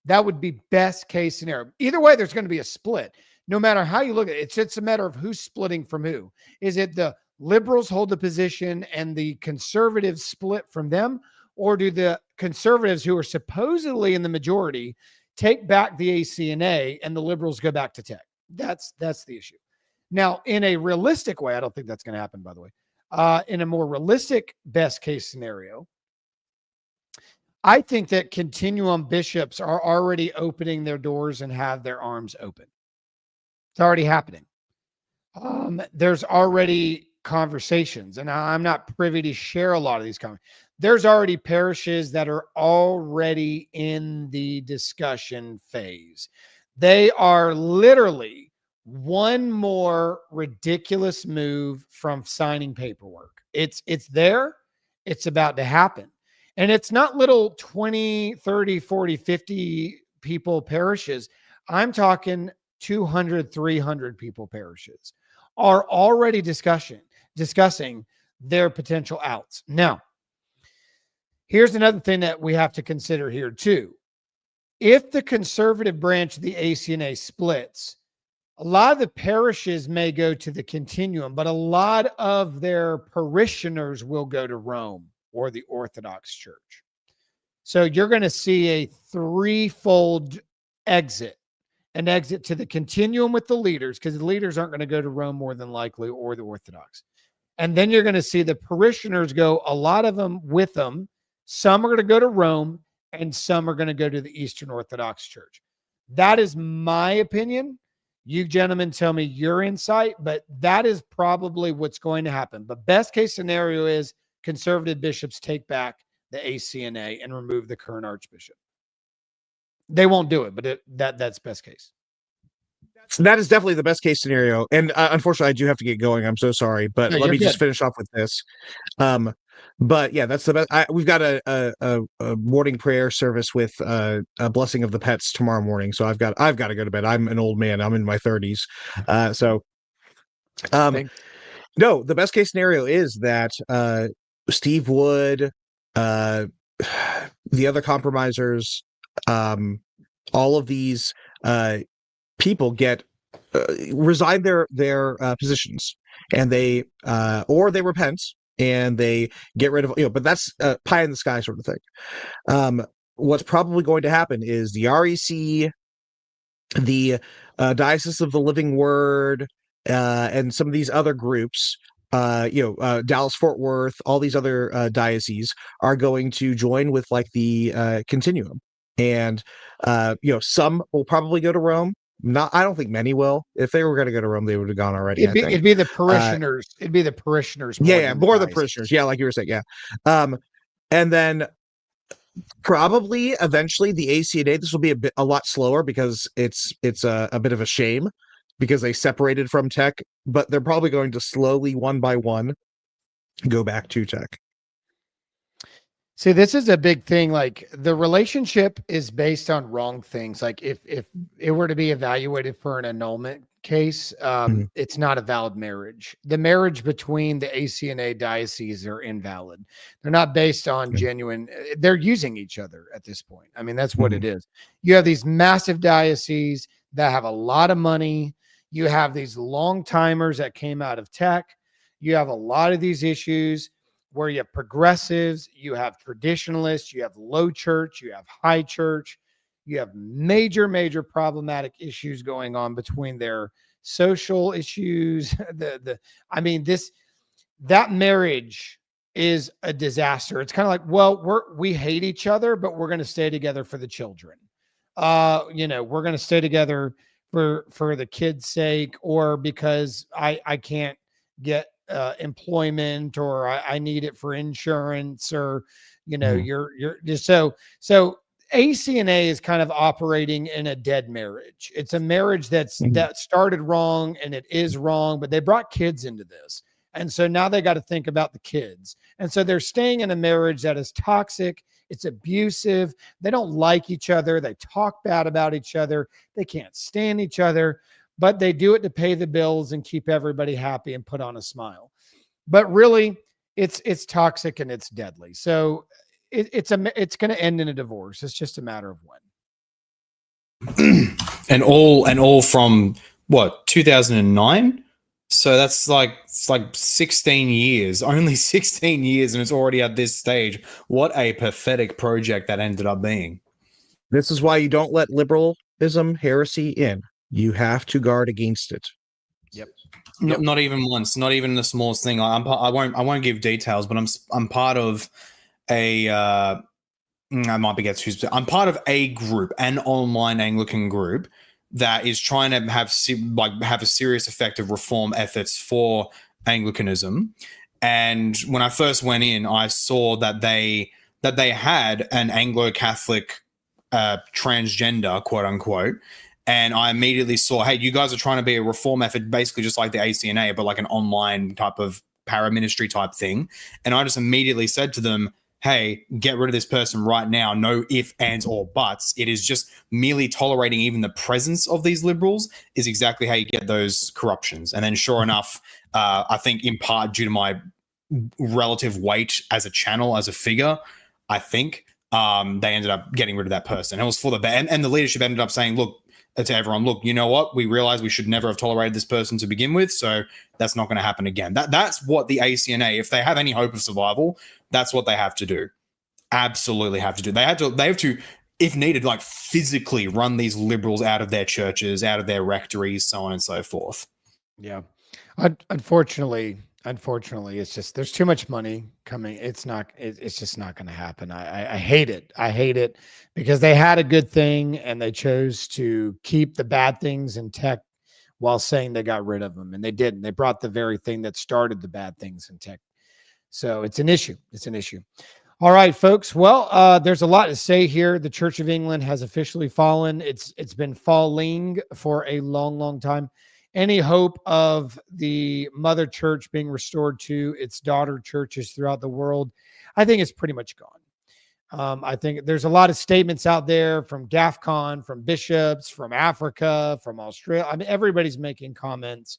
That would be best case scenario. Either way, there's going to be a split. No matter how you look at it, it's just a matter of who's splitting from who. Is it the liberals hold the position and the conservatives split from them? Or do the conservatives, who are supposedly in the majority, take back the ACNA and the liberals go back to tech? That's the issue. Now, in a realistic way, I don't think that's going to happen, by the way. In a more realistic best case scenario, I think that continuum bishops are already opening their doors and have their arms open. It's already happening. There's already conversations, and I'm not privy to share a lot of these conversations. There's already parishes that are already in the discussion phase. They are literally one more ridiculous move from signing paperwork. It's there. It's about to happen. And it's not little 20, 30, 40, 50 people parishes. I'm talking 200, 300 people parishes are already discussing their potential outs. Now, here's another thing that we have to consider here too. If the conservative branch of the ACNA splits, a lot of the parishes may go to the continuum, but a lot of their parishioners will go to Rome or the Orthodox Church. So you're going to see a threefold exit. An exit to the continuum with the leaders, because the leaders aren't going to go to Rome more than likely, or the Orthodox. And then you're going to see the parishioners go, a lot of them with them. Some are going to go to Rome, and some are going to go to the Eastern Orthodox Church. That is my opinion. You gentlemen tell me your insight, but that is probably what's going to happen. But best case scenario is conservative bishops take back the ACNA and remove the current archbishop. They won't do it, but that's best case. That is definitely the best case scenario. And unfortunately, I do have to get going. I'm so sorry, but let me just finish off with this. But yeah, that's the best. We've got a morning prayer service with a blessing of the pets tomorrow morning. So I've got to go to bed. I'm an old man. I'm in my 30s. No, the best case scenario is that Steve Wood, the other compromisers, all of these people get resign their positions, and they or they repent and they get rid of, but that's pie in the sky sort of thing. What's probably going to happen is the REC, the Diocese of the Living Word, and some of these other groups, Dallas Fort Worth, all these other dioceses are going to join with like the continuum, and some will probably go to Rome. I don't think many will. If they were going to go to Rome, they would have gone already. It'd be the parishioners. It'd be the parishioners. More the parishioners. Yeah, like you were saying. Yeah, and then probably eventually the ACNA. This will be a lot slower because it's a bit of a shame because they separated from tech, but they're probably going to slowly, one by one, go back to tech. See, this is a big thing. Like, the relationship is based on wrong things. Like, if it were to be evaluated for an annulment case, it's not a valid marriage. The marriage between the ACNA dioceses are invalid. They're not based on genuine. They're using each other at this point. I mean, that's what it is. You have these massive dioceses that have a lot of money. You have these long timers that came out of tech. You have a lot of these issues where you have progressives, you have traditionalists, you have low church, you have high church, you have major problematic issues going on between their social issues. That marriage is a disaster. It's kind of like, well, we hate each other, but we're going to stay together for the children. We're going to stay together for the kids' sake, or because I can't get employment, or I need it for insurance, or you're just so ACNA is kind of operating in a dead marriage. It's a marriage that started wrong, and it is wrong, but they brought kids into this, and so now they got to think about the kids, and so they're staying in a marriage that is toxic. It's abusive. They don't like each other. They talk bad about each other. They can't stand each other. but they do it to pay the bills and keep everybody happy and put on a smile. But really, it's toxic and it's deadly. So it's going to end in a divorce. It's just a matter of when. and all from what, 2009? So that's it's like 16 years, only 16 years, and it's already at this stage. What a pathetic project that ended up being. This is why you don't let liberalism, heresy in. You have to guard against it. Yep. Not even once, not even the smallest thing. I won't give details, but I'm part of a I might be get too specific. I'm part of a group, an online Anglican group that is trying to have a serious effective reform efforts for Anglicanism. And when I first went in, I saw that they had an Anglo-Catholic transgender, quote unquote. And I immediately saw, hey, you guys are trying to be a reform effort, basically just like the ACNA, but like an online type of paraministry type thing. And I just immediately said to them, hey, get rid of this person right now. No ifs, ands, or buts. It is just merely tolerating even the presence of these liberals is exactly how you get those corruptions. And then sure enough, I think in part due to my relative weight as a channel, as a figure, I think they ended up getting rid of that person. It was for the best. And the leadership ended up saying, look, to everyone, look, you know what? We realize we should never have tolerated this person to begin with, so that's not going to happen again. That's what the ACNA, if they have any hope of survival, that's what they have to do. Absolutely have to do. They have to, if needed, like physically run these liberals out of their churches, out of their rectories, so on and so forth. Yeah. Unfortunately, it's just, there's too much money coming. It's just not going to happen. I hate it. I hate it because they had a good thing and they chose to keep the bad things intact while saying they got rid of them. And they didn't. They brought the very thing that started the bad things intact. So it's an issue. It's an issue. All right, folks. Well, there's a lot to say here. The Church of England has officially fallen. It's been falling for a long, long time. Any hope of the mother church being restored to its daughter churches throughout the world, I think it's pretty much gone. I think there's a lot of statements out there from GAFCON, from bishops, from Africa, from Australia. I mean, everybody's making comments.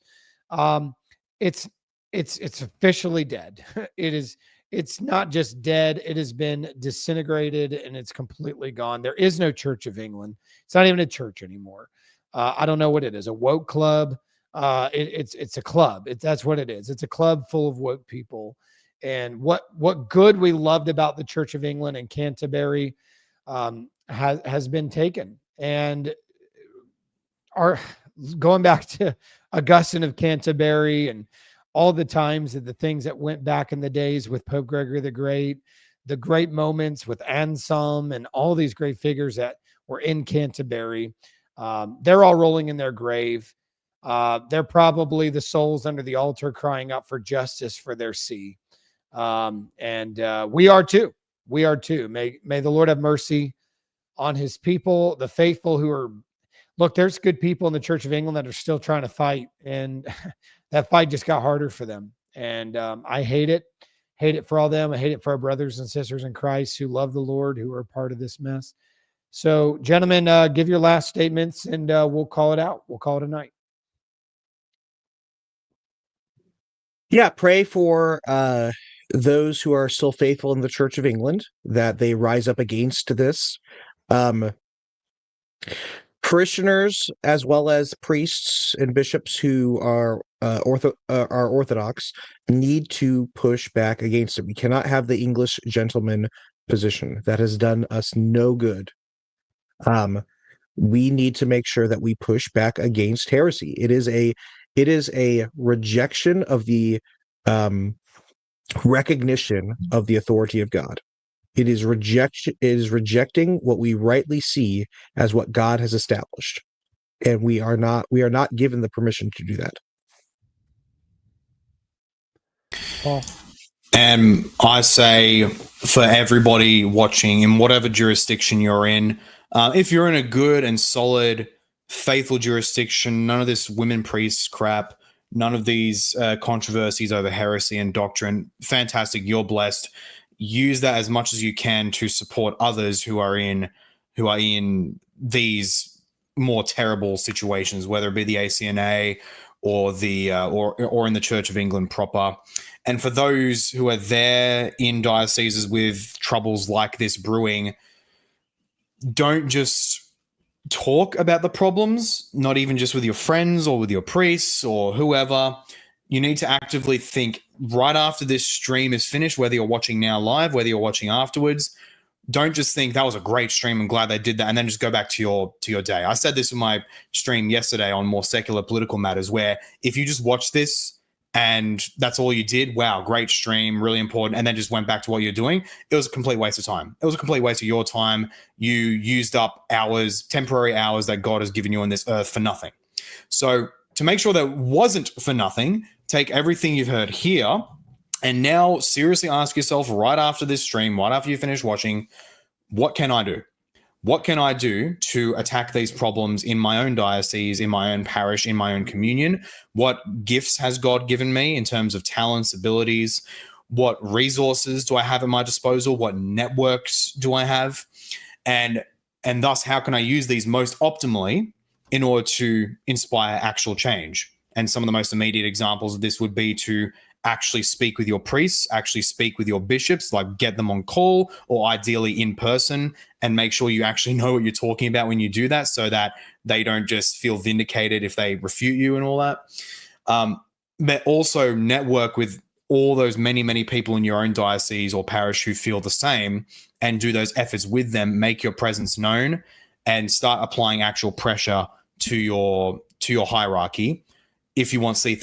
It's officially dead. It's not just dead. It has been disintegrated and it's completely gone. There is no Church of England. It's not even a church anymore. I don't know what it is. A woke club. It's a club. That's what it is. It's a club full of woke people. And what good we loved about the Church of England and Canterbury has been taken. And going back to Augustine of Canterbury and all the times that the things that went back in the days with Pope Gregory the great moments with Anselm and all these great figures that were in Canterbury. They're all rolling in their grave. They're probably the souls under the altar crying out for justice for their see. And we are too. We are too. May the Lord have mercy on his people, the faithful who are, look, there's good people in the Church of England that are still trying to fight. And that fight just got harder for them. And I hate it. Hate it for all them. I hate it for our brothers and sisters in Christ who love the Lord, who are part of this mess. So, gentlemen, give your last statements and we'll call it out. We'll call it a night. Yeah, pray for those who are still faithful in the Church of England, that they rise up against this. Parishioners, as well as priests and bishops who are Orthodox, need to push back against it. We cannot have the English gentleman position. That has done us no good. We need to make sure that we push back against heresy. It is a rejection of the recognition of the authority of God. It is rejecting what we rightly see as what God has established, and we are not given the permission to do that. Paul. And I say for everybody watching in whatever jurisdiction you're in, if you're in a good and solid, faithful jurisdiction, none of this women priests crap, none of these controversies over heresy and doctrine, fantastic, you're blessed. Use that as much as you can to support others who are in these more terrible situations, whether it be the ACNA or the or in the Church of England proper. And for those who are there in dioceses with troubles like this brewing, don't just talk about the problems, not even just with your friends or with your priests or whoever. You need to actively think right after this stream is finished, whether you're watching now live, whether you're watching afterwards. Don't just think that was a great stream, I'm glad they did that, and then just go back to your day. I said this in my stream yesterday on more secular political matters, where if you just watch this and that's all you did, wow, great stream, really important, and then just went back to what you're doing, it was a complete waste of time. It was a complete waste of your time. You used up hours, temporary hours that God has given you on this earth for nothing. So to make sure that wasn't for nothing, take everything you've heard here and now seriously ask yourself right after this stream, right after you finish watching, what can I do? What can I do to attack these problems in my own diocese, in my own parish, in my own communion? What gifts has God given me in terms of talents, abilities? What resources do I have at my disposal? What networks do I have? And thus, how can I use these most optimally in order to inspire actual change? And some of the most immediate examples of this would be to actually speak with your priests, actually speak with your bishops, like get them on call or ideally in person, and make sure you actually know what you're talking about when you do that, so that they don't just feel vindicated if they refute you and all that. But also network with all those many people in your own diocese or parish who feel the same, and do those efforts with them, make your presence known, and start applying actual pressure to your hierarchy if you want to see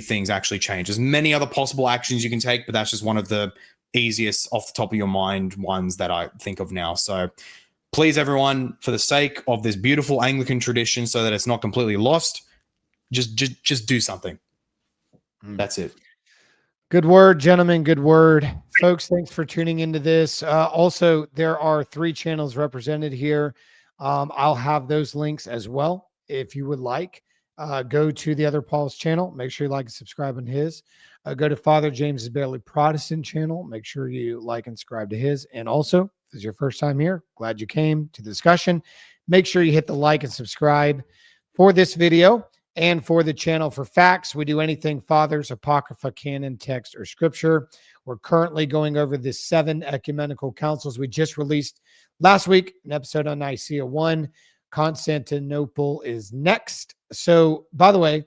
things actually change. There's many other possible actions you can take, but that's just one of the easiest off the top of your mind ones that I think of now. So please, everyone, for the sake of this beautiful Anglican tradition, so that it's not completely lost, just do something. That's it. Good word, gentlemen. Good word. Folks, thanks for tuning into this. Also, there are 3 channels represented here. I'll have those links as well if you would like. Go to the other Paul's channel. Make sure you like and subscribe on his. Go to Father James's Barely Protestant channel. Make sure you like and subscribe to his. And also, if this is your first time here, glad you came to the discussion. Make sure you hit the like and subscribe for this video and for the channel for facts. We do anything Fathers, Apocrypha, Canon, Text, or Scripture. We're currently going over the 7 ecumenical councils. We just released last week an episode on Nicaea 1. Constantinople is next. So, by the way,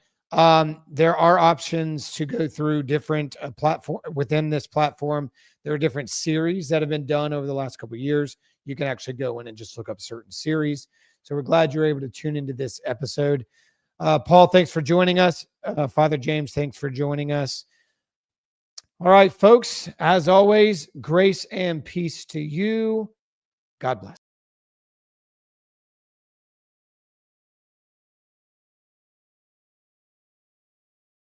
there are options to go through different platform within this platform. There are different series that have been done over the last couple of years. You can actually go in and just look up certain series. So we're glad you're able to tune into this episode. Paul, thanks for joining us. Father James, thanks for joining us. All right, folks, as always, grace and peace to you. God bless.